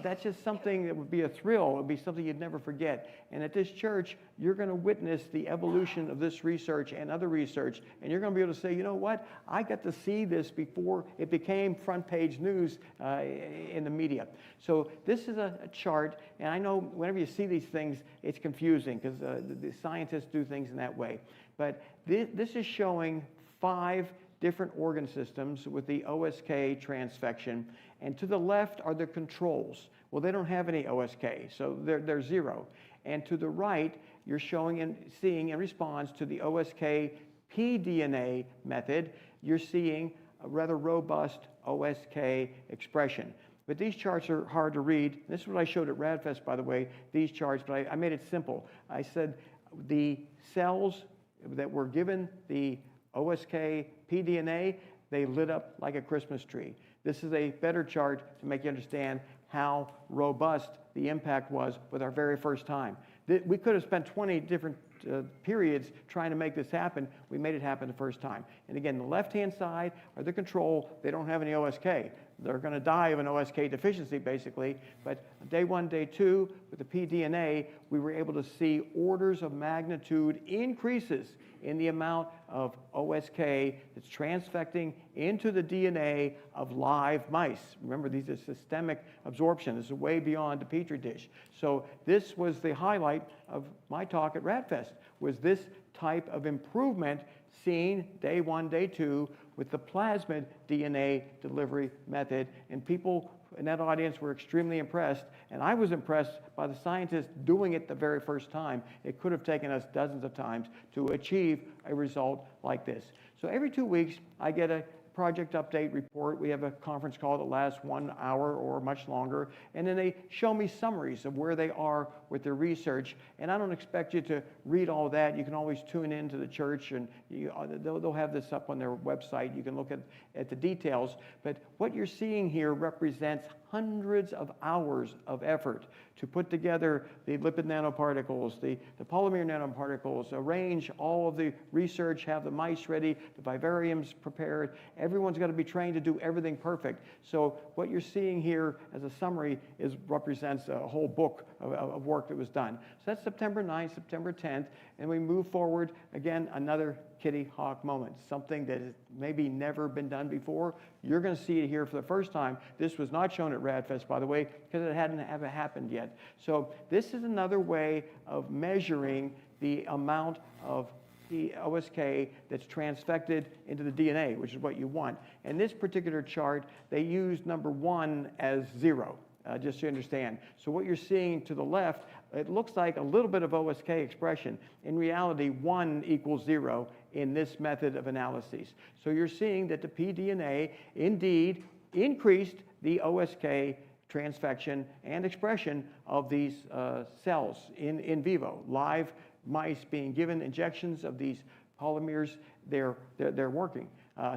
that's just something that would be a thrill. It would be something you'd never forget. And at this church, you're going to witness the evolution of this research and other research, and you're going to be able to say, you know what? I got to see this before it became front page news in the media. So this is a chart, and I know whenever you see these things, it's confusing because the scientists do things in that way. But this is showing 5 different organ systems with the OSK transfection, and to the left are the controls. Well, they don't have any OSK, so they're 0. And to the right, you're showing and seeing in response to the OSK pDNA method, you're seeing a rather robust OSK expression. But these charts are hard to read. This is what I showed at RAADfest, by the way, these charts, but I made it simple. I said the cells that were given the OSK pDNA, they lit up like a Christmas tree. This is a better chart to make you understand how robust the impact was with our very first time. We could have spent 20 different periods trying to make this happen. We made it happen the first time. And again, the left-hand side are the control. They don't have any OSK. They're going to die of an OSK deficiency, basically. But day 1, day 2, with the pDNA, we were able to see orders of magnitude increases in the amount of OSK that's transfecting into the DNA of live mice. Remember, these are systemic absorption. This is way beyond the Petri dish. So this was the highlight of my talk at RAADfest, was this type of improvement seen day 1, day 2 with the plasmid DNA delivery method. And people in that audience were extremely impressed, and I was impressed by the scientists doing it the very first time. It could have taken us dozens of times to achieve a result like this. So every 2 weeks, I get a project update report. We have a conference call that lasts 1 hour or much longer, and then they show me summaries of where they are with their research. And I don't expect you to read all that. You can always tune in to the church, and they'll have this up on their website. You can look at the details. But what you're seeing here represents hundreds of hours of effort to put together the lipid nanoparticles, the polymer nanoparticles, arrange all of the research, have the mice ready, the vivariums prepared. Everyone's got to be trained to do everything perfect. So what you're seeing here as a summary represents a whole book of work that was done. So that's September 9th, September 10th, and we move forward, again, another Kitty Hawk moment, something that has maybe never been done before. You're going to see it here for the first time. This was not shown at RAADfest, by the way, because it hadn't happened yet. So this is another way of measuring the amount of the OSK that's transfected into the DNA, which is what you want. And this particular chart, they used number 1 as 0. Just so you understand. So what you're seeing to the left, it looks like a little bit of OSK expression. In reality, 1 equals 0 in this method of analysis. So you're seeing that the pDNA indeed increased the OSK transfection and expression of these cells in vivo. Live mice being given injections of these polymers, they're working.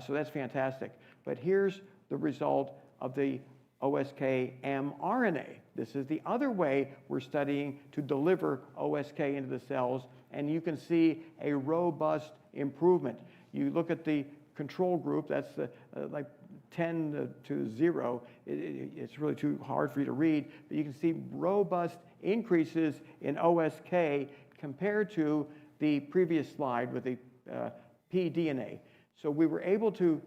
So that's fantastic. But here's the result of the OSK mRNA. This is the other way we're studying to deliver OSK into the cells, and you can see a robust improvement. You look at the control group, that's the, like 10 to 0. It's really too hard for you to read, but you can see robust increases in OSK compared to the previous slide with the pDNA. So we were able to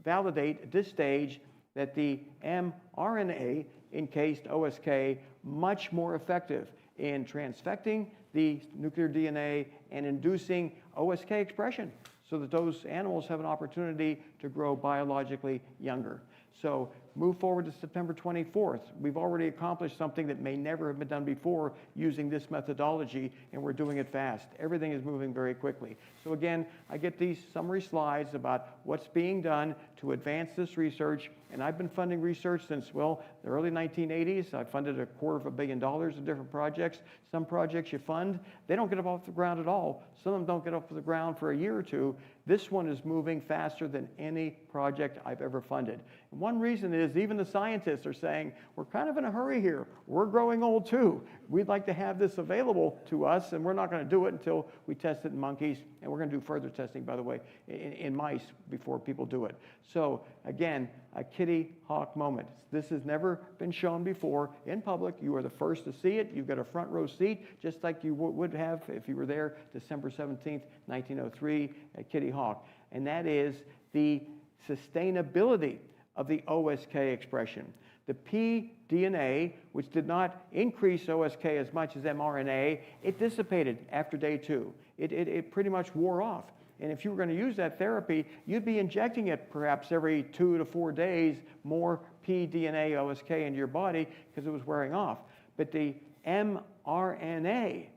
validate at this stage that the mRNA encased OSK much more effective in transfecting the nuclear DNA and inducing OSK expression so that those animals have an opportunity to grow biologically younger. So move forward to September 24th. We've already accomplished something that may never have been done before using this methodology, and we're doing it fast. Everything is moving very quickly. So again, I get these summary slides about what's being done to advance this research, and I've been funding research since, well, the early 1980s. I've funded $250 million of different projects. Some projects you fund, they don't get up off the ground at all. Some of them don't get off the ground for a year or two. This one is moving faster than any project I've ever funded. And one reason is even the scientists are saying, we're kind of in a hurry here. We're growing old too. We'd like to have this available to us, and we're not going to do it until we test it in monkeys. And we're going to do further testing, by the way, in mice before people do it. So again, a kitty hawk moment. This has never been shown before in public. You are the first to see it. You've got a front row seat, just like you would have if you were there December 17th, 1903 at Kitty Hawk. And that is the sustainability of the OSK expression. The pDNA, which did not increase OSK as much as mRNA, it dissipated after day 2. It pretty much wore off. And if you were going to use that therapy, you'd be injecting it perhaps every 2 to 4 days, more pDNA OSK into your body because it was wearing off. But the mRNA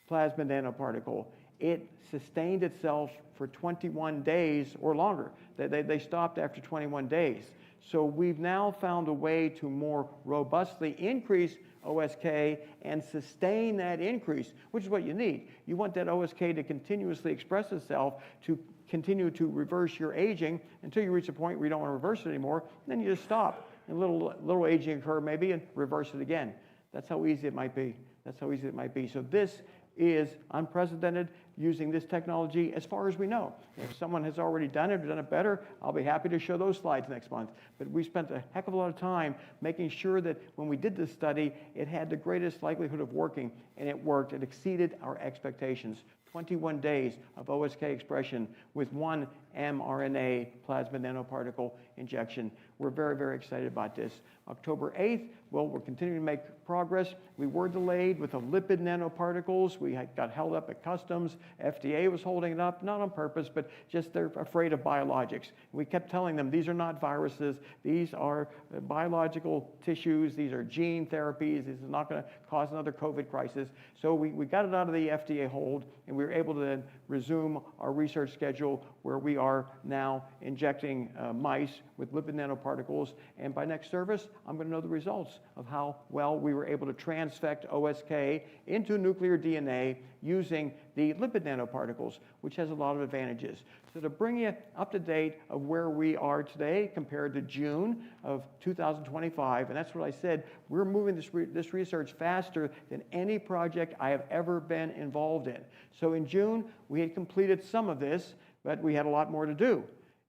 plasma nanoparticle, it sustained itself for 21 days or longer. They stopped after 21 days. So we've now found a way to more robustly increase OSK and sustain that increase, which is what you need. You want that OSK to continuously express itself to continue to reverse your aging until you reach a point where you don't want to reverse it anymore, and then you just stop. And little aging occur maybe and reverse it again. That's how easy it might be. That's how easy it might be. So this is unprecedented using this technology as far as we know. If someone has already done it or done it better, I'll be happy to show those slides next month. But we spent a heck of a lot of time making sure that when we did this study, it had the greatest likelihood of working, and it worked. It exceeded our expectations. 21 days of OSK expression with one mRNA plasma nanoparticle injection. We're very, very excited about this. October 8th, well, we're continuing to make progress. We were delayed with the lipid nanoparticles. We got held up at customs. FDA was holding it up, not on purpose, but just they're afraid of biologics. We kept telling them these are not viruses. These are biological tissues. These are gene therapies. This is not going to cause another COVID crisis. So we got it out of the FDA hold, and we were able to then resume our research schedule where we are now injecting mice with lipid nanoparticles. And by next service, I'm going to know the results of how well we were able to transfect OSK into nuclear DNA using the lipid nanoparticles, which has a lot of advantages. So to bring you up to date of where we are today compared to June of 2025, and that's what I said, we're moving this research faster than any project I have ever been involved in. So in June, we had completed some of this, but we had a lot more to do.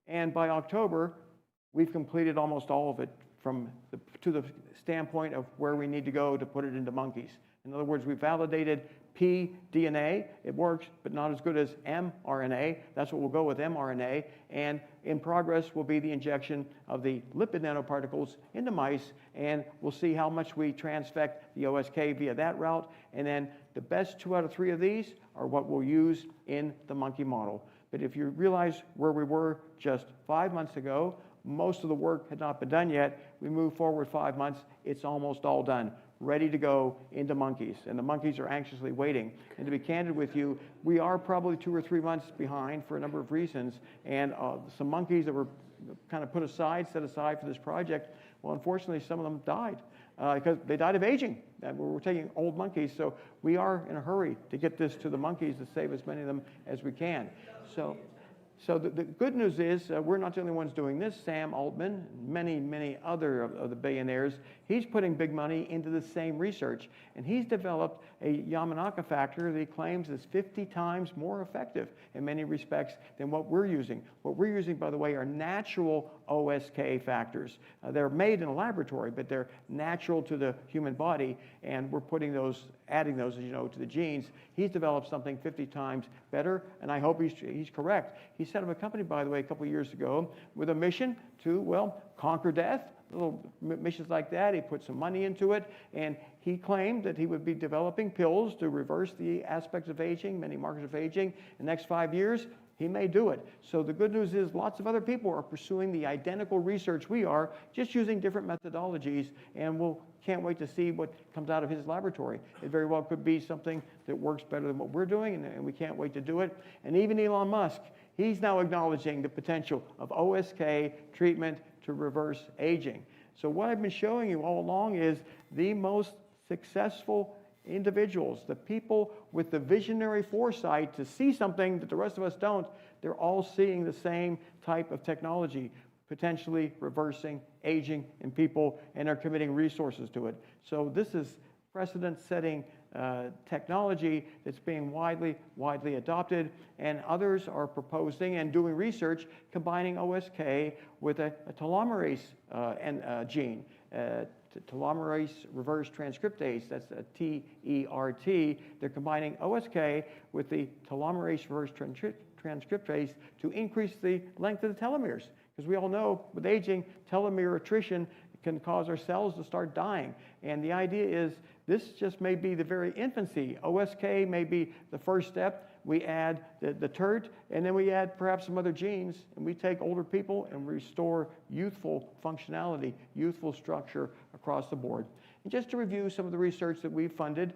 And by October, we've completed almost all of it to the standpoint of where we need to go to put it into monkeys. In other words, we validated pDNA. It works, but not as good as mRNA. That's what we'll go with, mRNA. And in progress will be the injection of the lipid nanoparticles into mice, and we'll see how much we transfect the OSK via that route. And then the best 2 out of 3 of these are what we'll use in the monkey model. But if you realize where we were just 5 months ago, most of the work had not been done yet. We moved forward 5 months. It's almost all done, ready to go into monkeys. And the monkeys are anxiously waiting. And to be candid with you, we are probably 2 or 3 months behind for a number of reasons. And some monkeys that were kind of set aside for this project. Well, unfortunately, some of them died because they died of aging. We're taking old monkeys, so we are in a hurry to get this to the monkeys to save as many of them as we can. So the good news is we're not the only ones doing this. Sam Altman, many other of the billionaires, he's putting big money into the same research. And he's developed a Yamanaka factor that he claims is 50 times more effective in many respects than what we're using. What we're using, by the way, are natural OSK factors. They're made in a laboratory, but they're natural to the human body, and we're putting those, adding those, as you know, to the genes. He's developed something 50 times better, and I hope he's correct. He set up a company, by the way, a couple of years ago with a mission to, well, conquer death, little missions like that. He put some money into it, and he claimed that he would be developing pills to reverse the aspects of aging, many markers of aging, in the next 5 years. He may do it. So the good news is lots of other people are pursuing the identical research we are, just using different methodologies, and we'll can't wait to see what comes out of his laboratory. It very well could be something that works better than what we're doing, and we can't wait to do it. And even Elon Musk, he's now acknowledging the potential of OSK treatment to reverse aging. So what I've been showing you all along is the most successful individuals, the people with the visionary foresight to see something that the rest of us don't, they're all seeing the same type of technology, potentially reversing aging in people, and are committing resources to it. So this is precedent-setting technology that's being widely adopted, and others are proposing and doing research combining OSK with a telomerase gene. Telomerase reverse transcriptase, that's a TERT. They're combining OSK with the telomerase reverse transcriptase to increase the length of the telomeres. Because we all know with aging, telomere attrition can cause our cells to start dying. And the idea is this just may be the very infancy. OSK may be the first step. We add the TERT, and then we add perhaps some other genes, and we take older people and restore youthful functionality, youthful structure across the board. And just to review some of the research that we've funded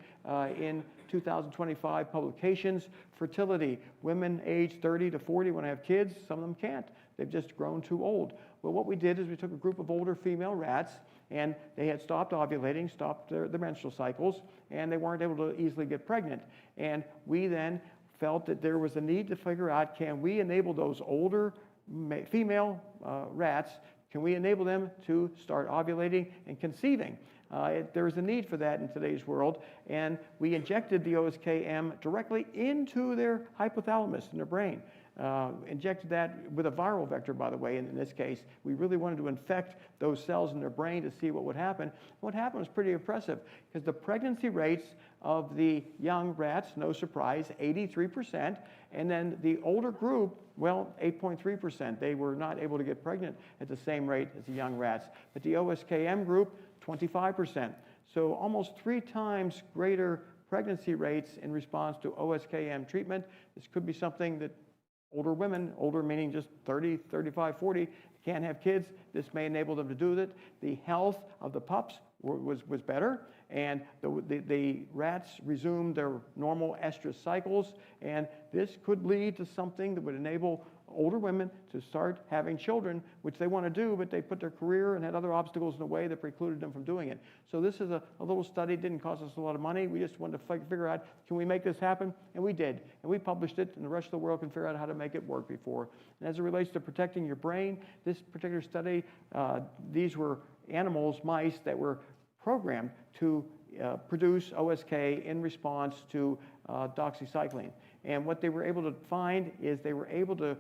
in 2025 publications, fertility, women aged 30 to 40 want to have kids, some of them can't. They've just grown too old. Well, what we did is we took a group of older female rats, and they had stopped ovulating, stopped their menstrual cycles, and they weren't able to easily get pregnant. And we then felt that there was a need to figure out, can we enable those older female rats, can we enable them to start ovulating and conceiving? There is a need for that in today's world, and we injected the OSKM directly into their hypothalamus in their brain. Injected that with a viral vector, by the way, in this case. We really wanted to infect those cells in their brain to see what would happen. What happened was pretty impressive, because the pregnancy rates of the young rats, no surprise, 83%, and then the older group, well, 8.3%. They were not able to get pregnant at the same rate as the young rats. But the OSKM group, 25%. So almost 3 times greater pregnancy rates in response to OSKM treatment. This could be something that older women, older meaning just 30, 35, 40, can't have kids. This may enable them to do that. The health of the pups was better, and the rats resumed their normal estrus cycles, and this could lead to something that would enable older women to start having children, which they want to do, but they put their career and had other obstacles in the way that precluded them from doing it. So this is a little study, didn't cost us a lot of money. We just wanted to figure out, can we make this happen? And we did. And we published it, and the rest of the world can figure out how to make it work before. And as it relates to protecting your brain, this particular study, these were animals, mice, that were programmed to produce OSK in response to doxycycline. And what they were able to find is they were able to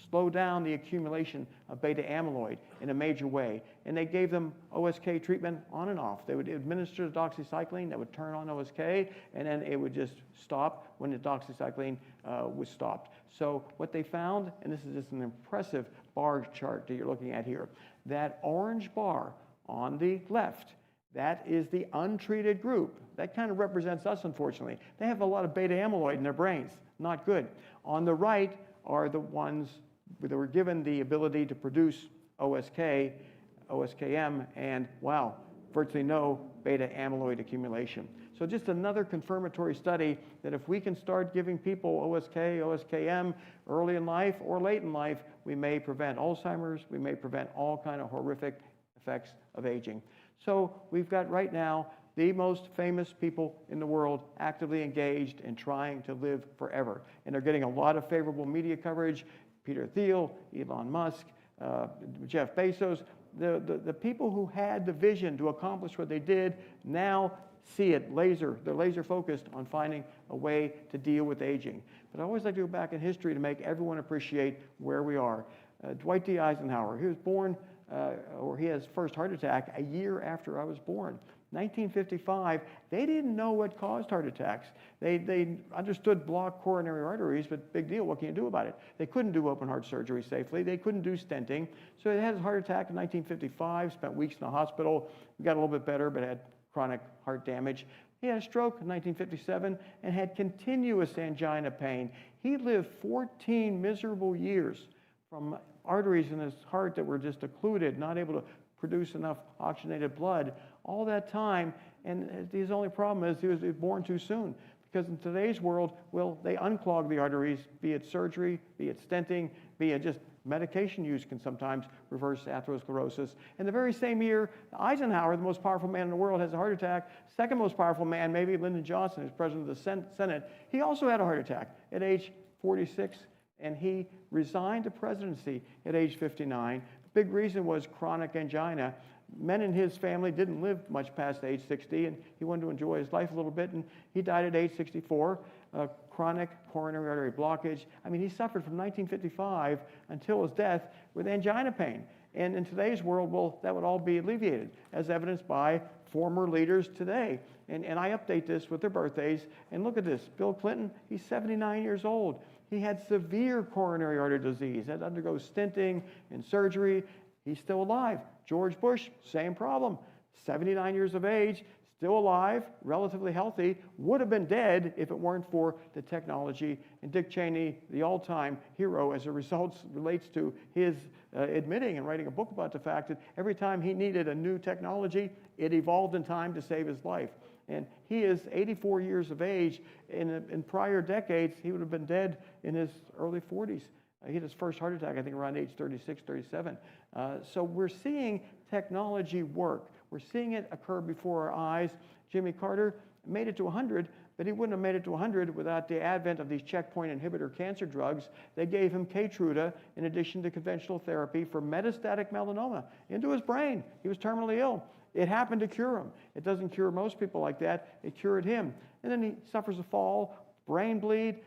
slow down the accumulation of beta amyloid in a major way. And they gave them OSK treatment on and off. They would administer the doxycycline, that would turn on OSK, and then it would just stop when the doxycycline was stopped. So what they found, and this is just an impressive bar chart that you're looking at here, that orange bar on the left, that is the untreated group. That kind of represents us, unfortunately. They have a lot of beta amyloid in their brains. Not good. On the right are the ones that were given the ability to produce OSK, OSKM, and wow, virtually no beta amyloid accumulation. So just another confirmatory study that if we can start giving people OSK, OSKM early in life or late in life, we may prevent Alzheimer's, we may prevent all kind of horrific effects of aging. So we've got right now the most famous people in the world actively engaged in trying to live forever. And they're getting a lot of favorable media coverage. Peter Thiel, Elon Musk, Jeff Bezos, the people who had the vision to accomplish what they did now see it they're laser focused on finding a way to deal with aging. But I always like to go back in history to make everyone appreciate where we are. Dwight D. Eisenhower, he was born, or he has first heart attack a year after I was born. 1955, they didn't know what caused heart attacks. They understood blocked coronary arteries, but big deal, what can you do about it? They couldn't do open heart surgery safely. They couldn't do stenting. So he had his heart attack in 1955, spent weeks in the hospital, got a little bit better, but had chronic heart damage. He had a stroke in 1957 and had continuous angina pain. He lived 14 miserable years from arteries in his heart that were just occluded, not able to produce enough oxygenated blood all that time. And his only problem is he was born too soon. Because in today's world, well, they unclog the arteries, be it surgery, be it stenting, be it just medication use can sometimes reverse atherosclerosis. In the very same year, Eisenhower, the most powerful man in the world, has a heart attack. Second most powerful man, maybe Lyndon Johnson, who's president of the Senate, he also had a heart attack at age 46, and he resigned the presidency at age 59. The big reason was chronic angina. Men in his family didn't live much past age 60, and he wanted to enjoy his life a little bit, and he died at age 64. Chronic coronary artery blockage. I mean, he suffered from 1955 until his death with angina pain. And in today's world, well, that would all be alleviated, as evidenced by former leaders today. And I update this with their birthdays. And look at this. Bill Clinton, he's 79 years old. He had severe coronary artery disease, had to undergo stenting and surgery. He's still alive. George Bush, same problem. 79 years of age, still alive, relatively healthy, would have been dead if it weren't for the technology. And Dick Cheney, the all-time hero, as a result, relates to his admitting and writing a book about the fact that every time he needed a new technology, it evolved in time to save his life. And he is 84 years of age. In prior decades, he would have been dead in his early 40s. He had his first heart attack, I think, around age 36, 37. So we're seeing technology work. We're seeing it occur before our eyes. Jimmy Carter made it to 100, but he wouldn't have made it to 100 without the advent of these checkpoint inhibitor cancer drugs. They gave him Keytruda in addition to conventional therapy for metastatic melanoma into his brain. He was terminally ill. It happened to cure him. It doesn't cure most people like that. It cured him. And then he suffers a fall, brain bleed.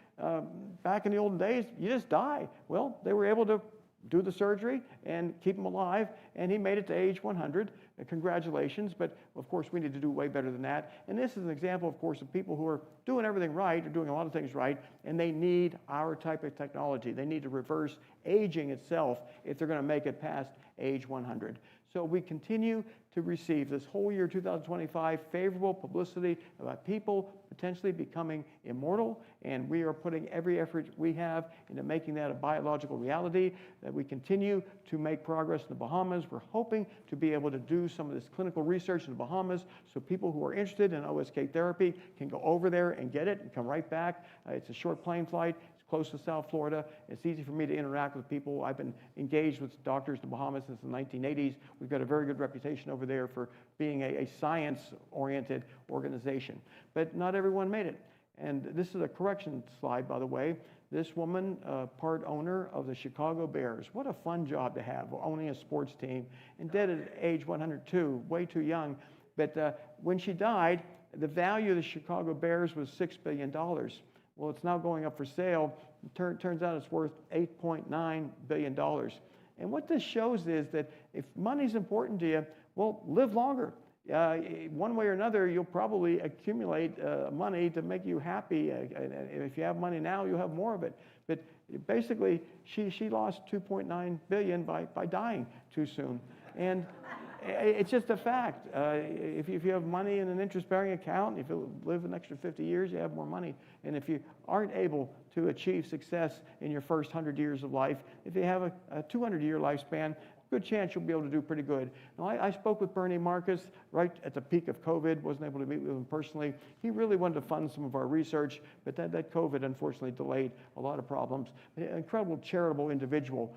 Back in the olden days, you just die. Well, they were able to do the surgery and keep him alive, and he made it to age 100. Congratulations, but of course we need to do way better than that. And this is an example, of course, of people who are doing everything right, or doing a lot of things right, and they need our type of technology. They need to reverse aging itself if they're going to make it past age 100. So we continue to receive this whole year 2025 favorable publicity about people potentially becoming immortal, and we are putting every effort we have into making that a biological reality, that we continue to make progress in the Bahamas. We're hoping to be able to do some of this clinical research in the Bahamas so people who are interested in OSK therapy can go over there and get it and come right back. It's a short plane flight. Close to South Florida. It's easy for me to interact with people. I've been engaged with doctors in the Bahamas since the 1980s. We've got a very good reputation over there for being a science-oriented organization. But not everyone made it. And this is a correction slide, by the way. This woman, part owner of the Chicago Bears. What a fun job to have, owning a sports team. And dead at age 102, way too young. But when she died, the value of the Chicago Bears was $6 billion. Well, it's now going up for sale. Turns out it's worth $8.9 billion. And what this shows is that if money's important to you, well, live longer. One way or another, you'll probably accumulate money to make you happy. If you have money now, you'll have more of it. But basically, she lost $2.9 billion by dying too soon. And it's just a fact. If you have money in an interest-bearing account, if you live an extra 50 years, you have more money. And if you aren't able to achieve success in your first 100 years of life, if you have a 200-year lifespan, good chance you'll be able to do pretty good. Now, I spoke with Bernie Marcus right at the peak of COVID, wasn't able to meet with him personally. He really wanted to fund some of our research, but that COVID unfortunately delayed a lot of problems. An incredible charitable individual,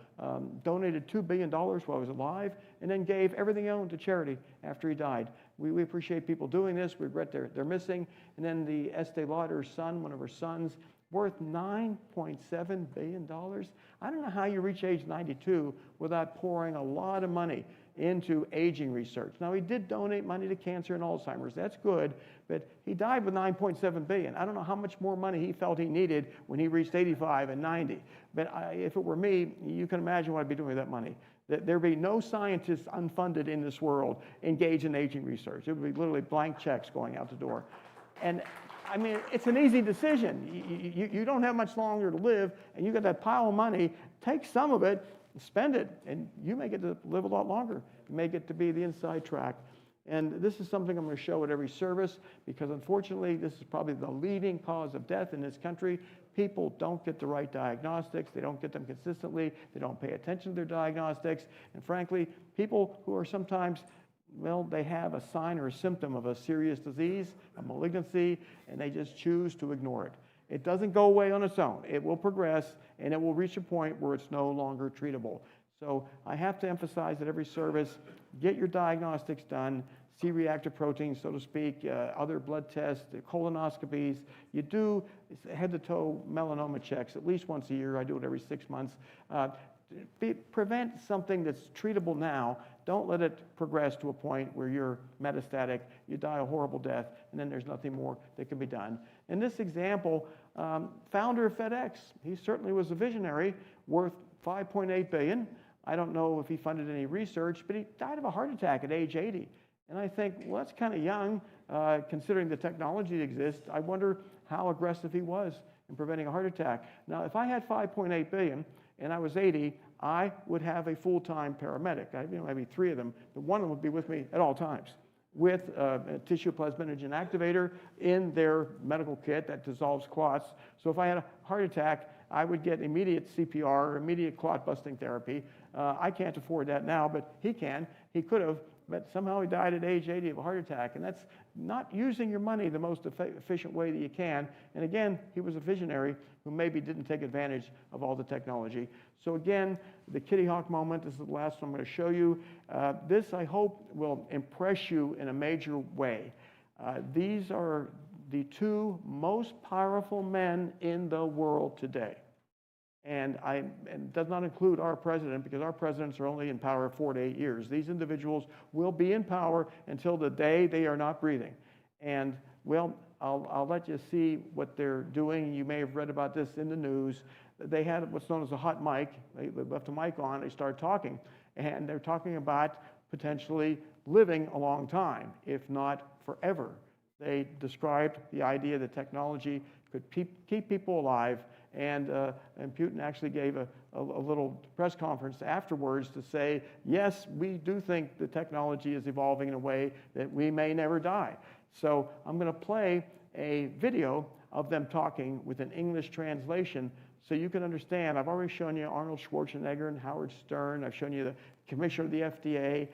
donated $2 billion while he was alive, and then gave everything he owned to charity after he died. We appreciate people doing this. We regret they're missing. And then the Estee Lauder's son, one of her sons, worth $9.7 billion. I don't know how you reach age 92 without pouring a lot of money into aging research. Now, he did donate money to cancer and Alzheimer's. That's good, but he died with $9.7 billion. I don't know how much more money he felt he needed when he reached 85 and 90. But if it were me, you can imagine what I'd be doing with that money. There'd be no scientists unfunded in this world engaged in aging research. It would be literally blank checks going out the door. And I mean, it's an easy decision. You don't have much longer to live, and you got that pile of money. Take some of it, spend it, and you may get to live a lot longer. You may get to be the inside track. And this is something I'm going to show at every service, because unfortunately, this is probably the leading cause of death in this country. People don't get the right diagnostics. They don't get them consistently. They don't pay attention to their diagnostics. And frankly, people who are sometimes, well, they have a sign or a symptom of a serious disease, a malignancy, and they just choose to ignore it. It doesn't go away on its own. It will progress, and it will reach a point where it's no longer treatable. So I have to emphasize at every service, get your diagnostics done, C-reactive proteins, so to speak, other blood tests, colonoscopies. You do head-to-toe melanoma checks at least once a year. I do it every 6 months. Prevent something that's treatable now. Don't let it progress to a point where you're metastatic, you die a horrible death, and then there's nothing more that can be done. In this example, founder of FedEx, he certainly was a visionary, worth $5.8 billion. I don't know if he funded any research, but he died of a heart attack at age 80. And I think, well, that's kind of young, considering the technology that exists. I wonder how aggressive he was in preventing a heart attack. Now, if I had $5.8 billion and I was 80, I would have a full-time paramedic. Maybe 3 of them, but one of them would be with me at all times with a tissue plasminogen activator in their medical kit that dissolves clots. So if I had a heart attack, I would get immediate CPR, immediate clot-busting therapy. I can't afford that now, but he can. He could have, but somehow he died at age 80 of a heart attack. And that's not using your money the most efficient way that you can. And again, he was a visionary who maybe didn't take advantage of all the technology. So again, the Kitty Hawk moment, this is the last one I'm going to show you. This, I hope, will impress you in a major way. These are the 2 most powerful men in the world today. And it does not include our president, because our presidents are only in power 4 to 8 years. These individuals will be in power until the day they are not breathing. And, well, I'll let you see what they're doing. You may have read about this in the news. They had what's known as a hot mic. They left a mic on, they started talking. And they're talking about potentially living a long time, if not forever. They described the idea that technology could keep people alive. And Putin actually gave a little press conference afterwards to say, yes, we do think the technology is evolving in a way that we may never die. So I'm going to play a video of them talking with an English translation so you can understand. I've already shown you Arnold Schwarzenegger and Howard Stern. I've shown you the commissioner of the FDA,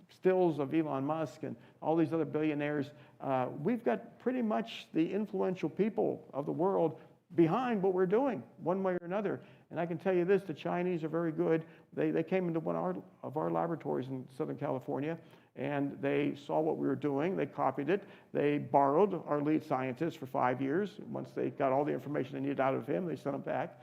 stills of Elon Musk and all these other billionaires. We've got pretty much the influential people of the world behind what we're doing, one way or another. And I can tell you this, the Chinese are very good. They came into one of our laboratories in Southern California, and they saw what we were doing. They copied it. They borrowed our lead scientist for 5 years. Once they got all the information they needed out of him, they sent him back.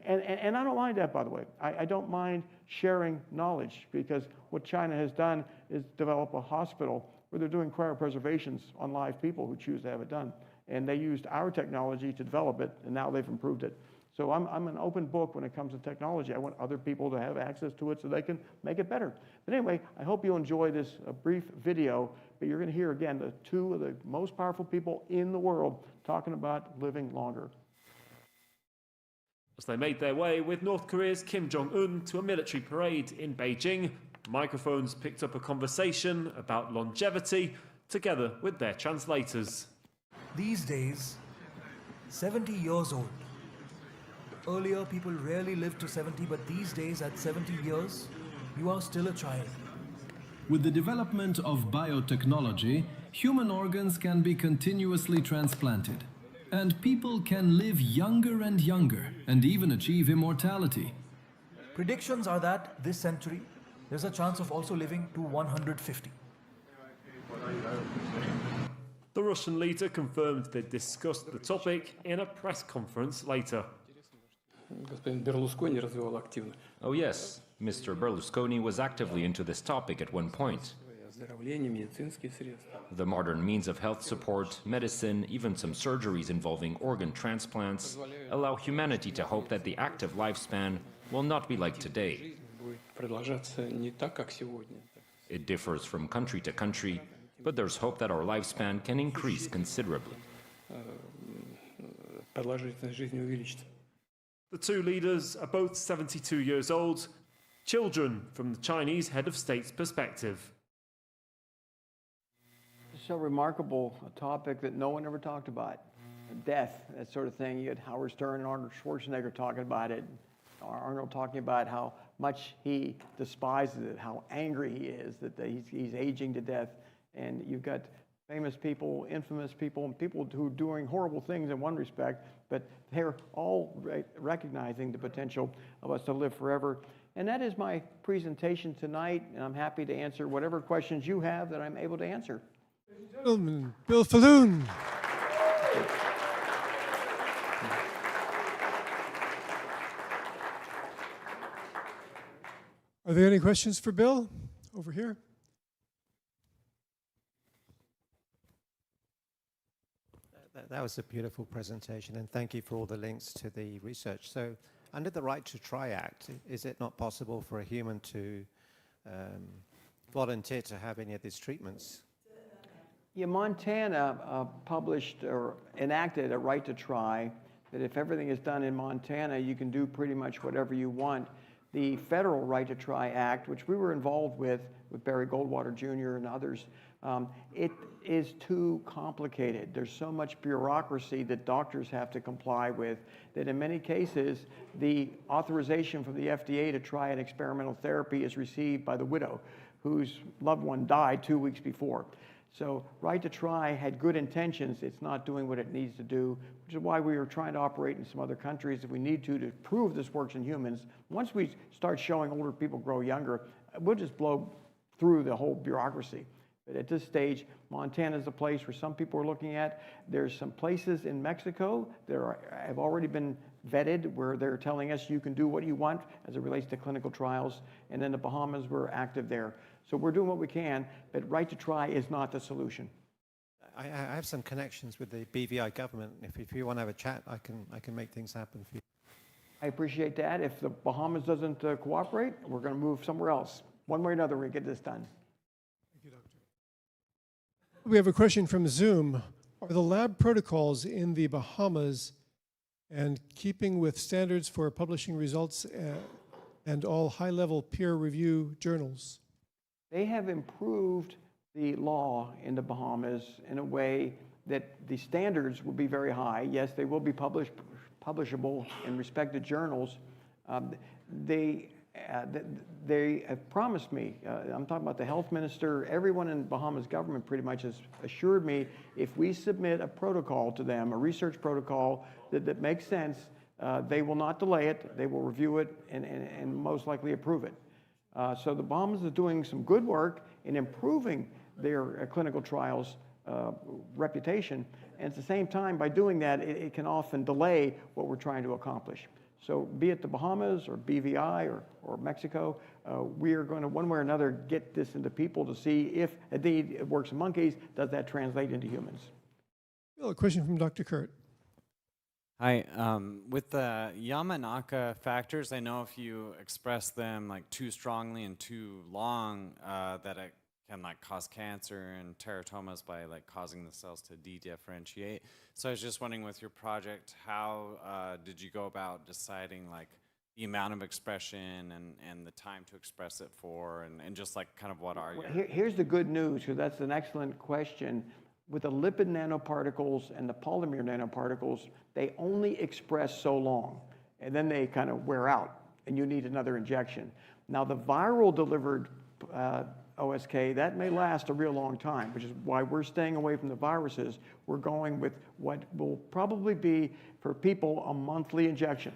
And I don't mind that, by the way. I don't mind sharing knowledge, because what China has done is develop a hospital where they're doing cryopreservations on live people who choose to have it done. And they used our technology to develop it, and now they've improved it. So I'm an open book when it comes to technology. I want other people to have access to it so they can make it better. But anyway, I hope you enjoy this brief video, but you're going to hear, again, the 2 of the most powerful people in the world talking about living longer. As they made their way with North Korea's Kim Jong-un to a military parade in Beijing, microphones picked up a conversation about longevity together with their translators. These days, 70 years old, Earlier, people rarely lived to 70, but these days, at 70 years, you are still a child. With the development of biotechnology, human organs can be continuously transplanted, and people can live younger and younger, and even achieve immortality. Predictions are that this century, there's a chance of also living to 150. The Russian leader confirmed they discussed the topic in a press conference later. Oh yes, Mr. Berlusconi was actively into this topic at one point. The modern means of health support, medicine, even some surgeries involving organ transplants allow humanity to hope that the active lifespan will not be like today. It differs from country to country, but there's hope that our lifespan can increase considerably. The two leaders are both 72 years old, children from the Chinese head of state's perspective. It's so remarkable, a topic that no one ever talked about. Death, that sort of thing. You had Howard Stern and Arnold Schwarzenegger talking about it. Arnold talking about how much he despises it, how angry he is that he's aging to death. And you've got famous people, infamous people, and people who are doing horrible things in one respect, but they're all recognizing the potential of us to live forever. And that is my presentation tonight, and I'm happy to answer whatever questions you have that I'm able to answer. Gentlemen, Bill Faloon. Are there any questions for Bill over here? That was a beautiful presentation, and thank you for all the links to the research. So, under the Right to Try Act, is it not possible for a human to volunteer to have any of these treatments? Yeah, Montana published or enacted a right to try, that if everything is done in Montana, you can do pretty much whatever you want. The Federal Right to Try Act, which we were involved with Barry Goldwater Jr. and others, it is too complicated. There's so much bureaucracy that doctors have to comply with that in many cases, the authorization from the FDA to try an experimental therapy is received by the widow whose loved one died 2 weeks before. So Right to Try had good intentions. It's not doing what it needs to do, which is why we are trying to operate in some other countries if we need to prove this works in humans. Once we start showing older people grow younger, we'll just blow through the whole bureaucracy. But at this stage, Montana is a place where some people are looking at. There's some places in Mexico that have already been vetted where they're telling us you can do what you want as it relates to clinical trials. And then the Bahamas, we're active there. So we're doing what we can, but Right to Try is not the solution. I have some connections with the BVI government. If you want to have a chat, I can make things happen for you. I appreciate that. If the Bahamas doesn't cooperate, we're going to move somewhere else. One way or another, we get this done. Thank you, Doctor. We have a question from Zoom. Are the lab protocols in the Bahamas and keeping with standards for publishing results and all high-level peer review journals? They have improved the law in the Bahamas in a way that the standards will be very high. Yes, they will be publishable in respected journals. They have promised me, I'm talking about the health minister, everyone in Bahamas government pretty much has assured me if we submit a protocol to them, a research protocol that makes sense, they will not delay it, they will review it and most likely approve it. So the Bahamas is doing some good work in improving their clinical trials reputation, and at the same time, by doing that, it can often delay what we're trying to accomplish. So be it the Bahamas or BVI or Mexico, we are going to, one way or another, get this into people to see if indeed it works in monkeys, does that translate into humans? Bill, a question from Dr. Kurt. Hi, with the Yamanaka factors, I know if you express them like too strongly and too long, that it can like cause cancer and teratomas by like causing the cells to de-differentiate. So I was just wondering with your project, how did you go about deciding like the amount of expression and the time to express it for, and just like kind of what are your... Here's the good news, because that's an excellent question. With the lipid nanoparticles and the polymer nanoparticles, they only express so long. and then they kind of wear out, and you need another injection. Now, the viral delivered OSK, that may last a real long time, which is why we're staying away from the viruses. We're going with what will probably be, for people, a monthly injection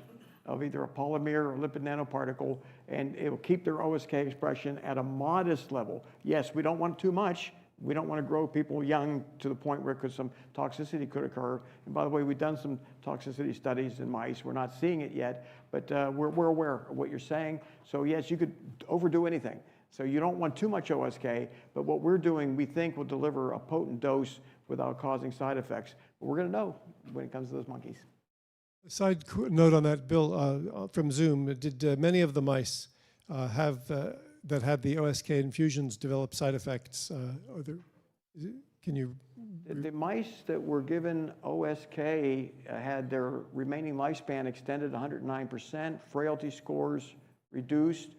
of either a polymer or lipid nanoparticle, and it will keep their OSK expression at a modest level. Yes, we don't want too much. We don't want to grow people young to the point where some toxicity could occur. And by the way, we've done some toxicity studies in mice. We're not seeing it yet, but we're aware of what you're saying. So yes, you could overdo anything. So you don't want too much OSK, but what we're doing, we think will deliver a potent dose without causing side effects. But we're going to know when it comes to those monkeys. A side note on that, Bill, from Zoom, did many of the mice that had the OSK infusions develop side effects? Can you? The mice that were given OSK had their remaining lifespan extended 109%, frailty scores reduced.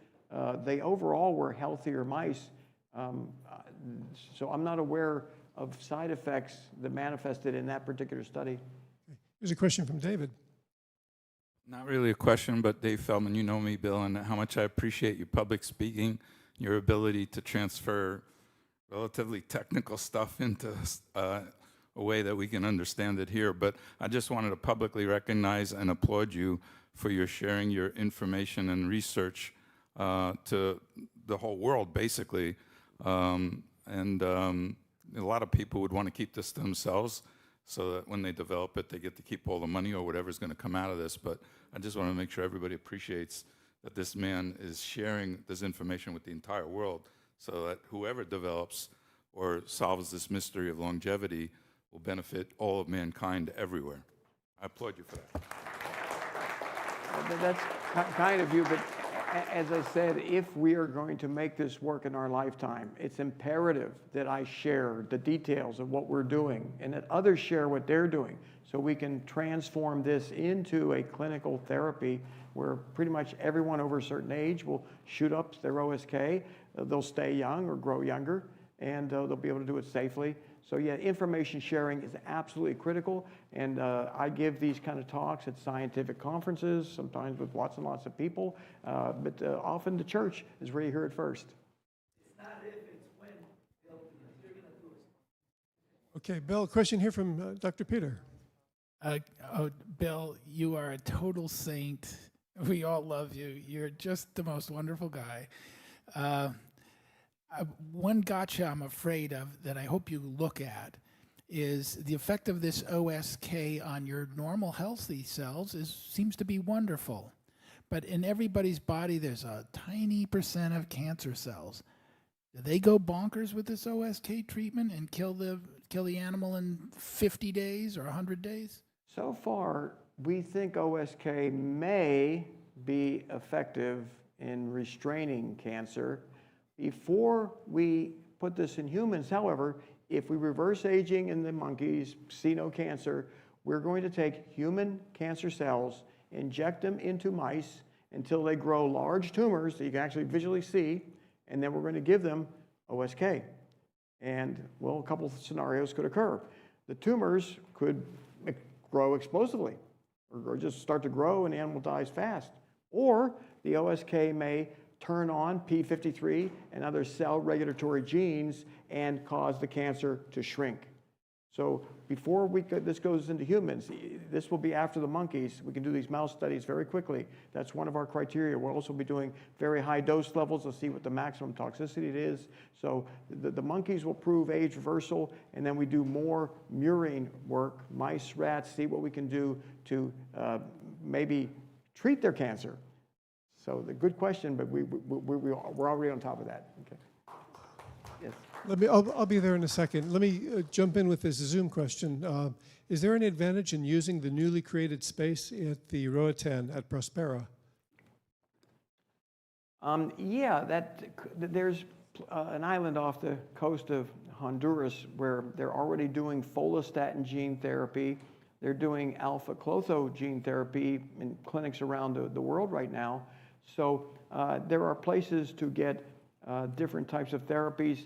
They overall were healthier mice. So I'm not aware of side effects that manifested in that particular study. There's a question from David. Not really a question, but Dave Feldman, you know me, Bill, and how much I appreciate your public speaking, your ability to transfer relatively technical stuff into a way that we can understand it here. But I just wanted to publicly recognize and applaud you for your sharing your information and research to the whole world, basically. A lot of people would want to keep this to themselves so that when they develop it, they get to keep all the money or whatever's going to come out of this. But I just want to make sure everybody appreciates that this man is sharing this information with the entire world so that whoever develops or solves this mystery of longevity will benefit all of mankind everywhere. I applaud you for that. That's kind of you, but as I said, if we are going to make this work in our lifetime, it's imperative that I share the details of what we're doing and that others share what they're doing so we can transform this into a clinical therapy where pretty much everyone over a certain age will shoot up their OSK, they'll stay young or grow younger, and they'll be able to do it safely. So yeah, information sharing is absolutely critical, and I give these kind of talks at scientific conferences, sometimes with lots and lots of people, but often the church is where you hear it first. It's not if, it's when. You're going to do it. Okay, Bill, a question here from Dr. Peter. Bill, you are a total saint. We all love you. You're just the most wonderful guy. One gotcha I'm afraid of that I hope you look at is the effect of this OSK on your normal healthy cells seems to be wonderful. But in everybody's body, there's a tiny % of cancer cells. Do they go bonkers with this OSK treatment and kill the animal in 50 days or 100 days? So far, we think OSK may be effective in restraining cancer. Before we put this in humans, however, if we reverse aging in the monkeys, see no cancer, we're going to take human cancer cells, inject them into mice until they grow large tumors that you can actually visually see, and then we're going to give them OSK. And, well, a couple of scenarios could occur. The tumors could grow explosively or just start to grow and the animal dies fast. Or the OSK may turn on P53 and other cell regulatory genes and cause the cancer to shrink. So before this goes into humans, this will be after the monkeys. We can do these mouse studies very quickly. That's one of our criteria. We'll also be doing very high dose levels to see what the maximum toxicity it is. So the monkeys will prove age reversal, and then we do more murine work, mice, rats, see what we can do to maybe treat their cancer. So the good question, but we're already on top of that. Okay. Yes. I'll be there in a second. Let me jump in with this Zoom question. Is there any advantage in using the newly created space at the Roatan at Prospera? Yeah, there's an island off the coast of Honduras where they're already doing follistatin gene therapy. They're doing alpha-klotho gene therapy in clinics around the world right now. So there are places to get different types of therapies.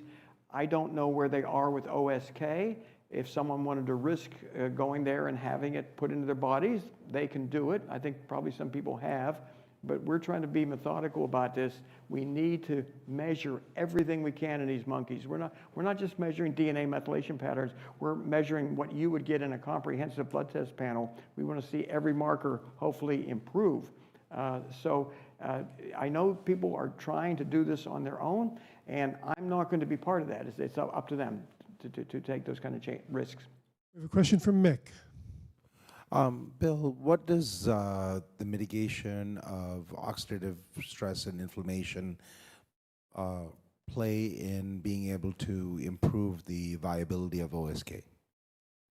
I don't know where they are with OSK. If someone wanted to risk going there and having it put into their bodies, they can do it. I think probably some people have, but we're trying to be methodical about this. We need to measure everything we can in these monkeys. We're not just measuring DNA methylation patterns. We're measuring what you would get in a comprehensive blood test panel. We want to see every marker hopefully improve. I know people are trying to do this on their own, and I'm not going to be part of that. It's up to them to take those kind of risks. We have a question from Mick. Bill, what does the mitigation of oxidative stress and inflammation play in being able to improve the viability of OSK?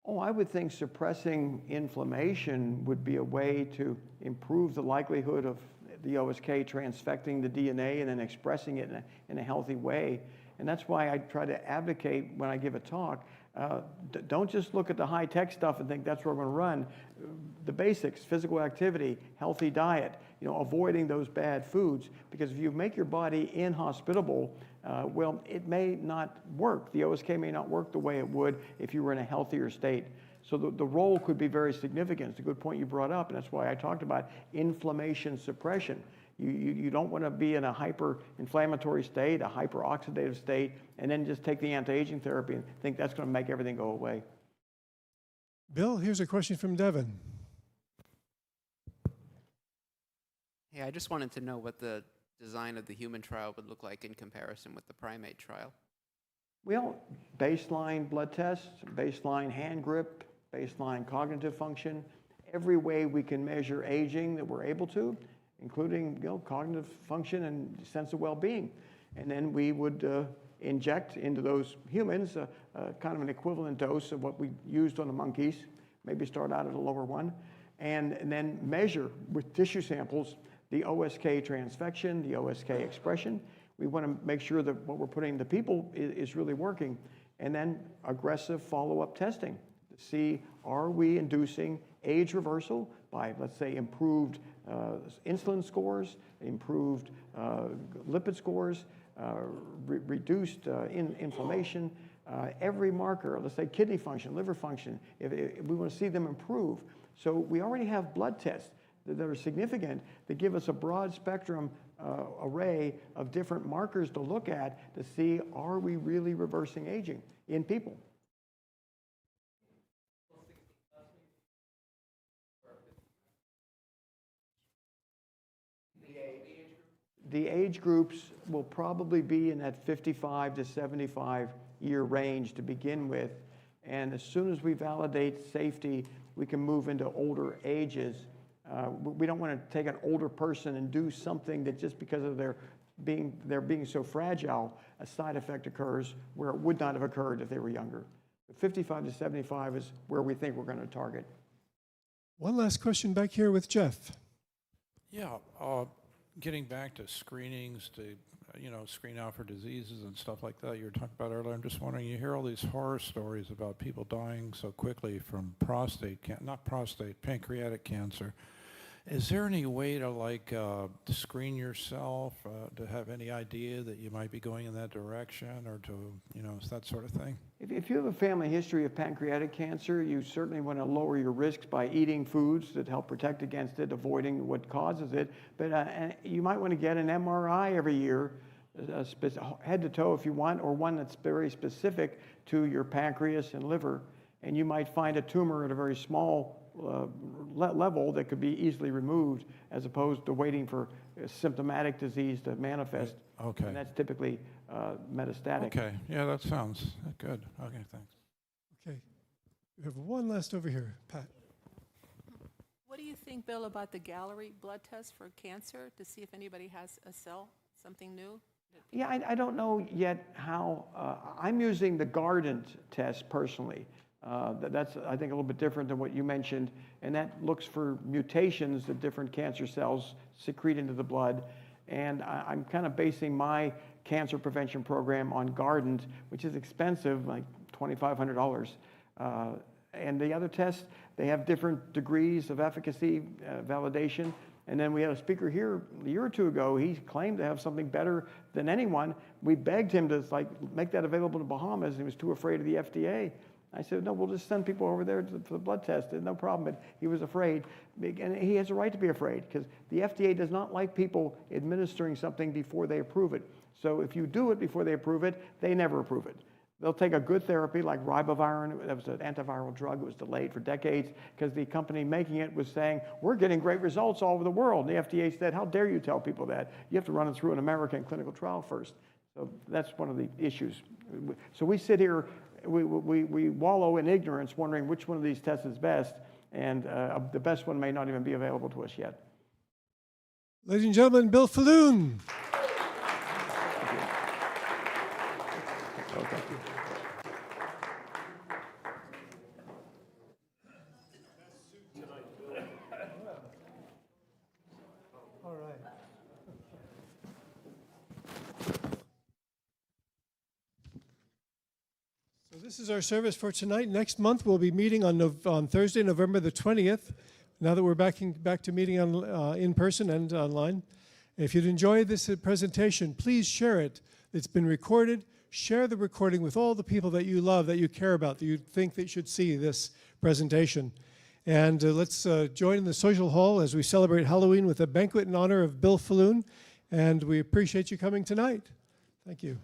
Oh, I would think suppressing inflammation would be a way to improve the likelihood of the OSK transfecting the DNA and then expressing it in a healthy way. And that's why I try to advocate when I give a talk, don't just look at the high-tech stuff and think that's where we're going to run. The basics, physical activity, healthy diet, avoiding those bad foods, because if you make your body inhospitable, well, it may not work. The OSK may not work the way it would if you were in a healthier state. So the role could be very significant. It's a good point you brought up, and that's why I talked about inflammation suppression. You don't want to be in a hyper-inflammatory state, a hyper-oxidative state, and then just take the anti-aging therapy and think that's going to make everything go away. Bill, here's a question from Devin. Hey, I just wanted to know what the design of the human trial would look like in comparison with the primate trial. Well, baseline blood tests, baseline hand grip, baseline cognitive function, every way we can measure aging that we're able to, including cognitive function and sense of well-being. And then we would inject into those humans kind of an equivalent dose of what we used on the monkeys, maybe start out at a lower one, and then measure with tissue samples the OSK transfection, the OSK expression. We want to make sure that what we're putting into people is really working. And then aggressive follow-up testing to see, are we inducing age reversal by, let's say, improved insulin scores, improved lipid scores, reduced inflammation, every marker, let's say kidney function, liver function, if we want to see them improve. So we already have blood tests that are significant that give us a broad spectrum array of different markers to look at to see, are we really reversing aging in people? The age groups will probably be in that 55 to 75 year range to begin with. And as soon as we validate safety, we can move into older ages. We don't want to take an older person and do something that just because of their being so fragile, a side effect occurs where it would not have occurred if they were younger. 55 to 75 is where we think we're going to target. One last question back here with Jeff. Yeah, getting back to screenings to, screen out for diseases and stuff like that you were talking about earlier, I'm just wondering, you hear all these horror stories about people dying so quickly from pancreatic cancer. Is there any way to screen yourself, to have any idea that you might be going in that direction, or to, that sort of thing? If you have a family history of pancreatic cancer, you certainly want to lower your risks by eating foods that help protect against it, avoiding what causes it. But you might want to get an MRI every year, head to toe if you want, or one that's very specific to your pancreas and liver. And you might find a tumor at a very small level that could be easily removed, as opposed to waiting for symptomatic disease to manifest. Okay. And that's typically metastatic. Okay, yeah, that sounds good. Okay, thanks. Okay, we have one last over here, Pat. What do you think, Bill, about the Gallery blood test for cancer to see if anybody has a cell, something new? Yeah, I don't know yet how. I'm using the Guardant test personally. That's, I think, a little bit different than what you mentioned, and that looks for mutations that different cancer cells secrete into the blood. And I'm kind of basing my cancer prevention program on Guardant, which is expensive, like $2,500. And the other tests, they have different degrees of efficacy, validation. And then we had a speaker here a year or two ago. He claimed to have something better than anyone. We begged him to make that available in the Bahamas. He was too afraid of the FDA. I said, no, we'll just send people over there for the blood test. No problem. But he was afraid. And he has a right to be afraid because the FDA does not like people administering something before they approve it. So if you do it before they approve it, they never approve it. They'll take a good therapy like ribavirin. That was an antiviral drug. It was delayed for decades because the company making it was saying, we're getting great results all over the world. And the FDA said, how dare you tell people that? You have to run it through an American clinical trial first. So that's one of the issues. So we sit here, we wallow in ignorance wondering which one of these tests is best, and the best one may not even be available to us yet. Ladies and gentlemen, Bill Faloon. Oh, thank you. All right. So this is our service for tonight. Next month we'll be meeting on Thursday, November the 20th. Now that we're back to meeting in person and online. If you'd enjoyed this presentation, please share it. It's been recorded. Share the recording with all the people that you love, that you care about, that you think they should see this presentation. And let's join in the social hall as we celebrate Halloween with a banquet in honor of Bill Faloon. And we appreciate you coming tonight. Thank you.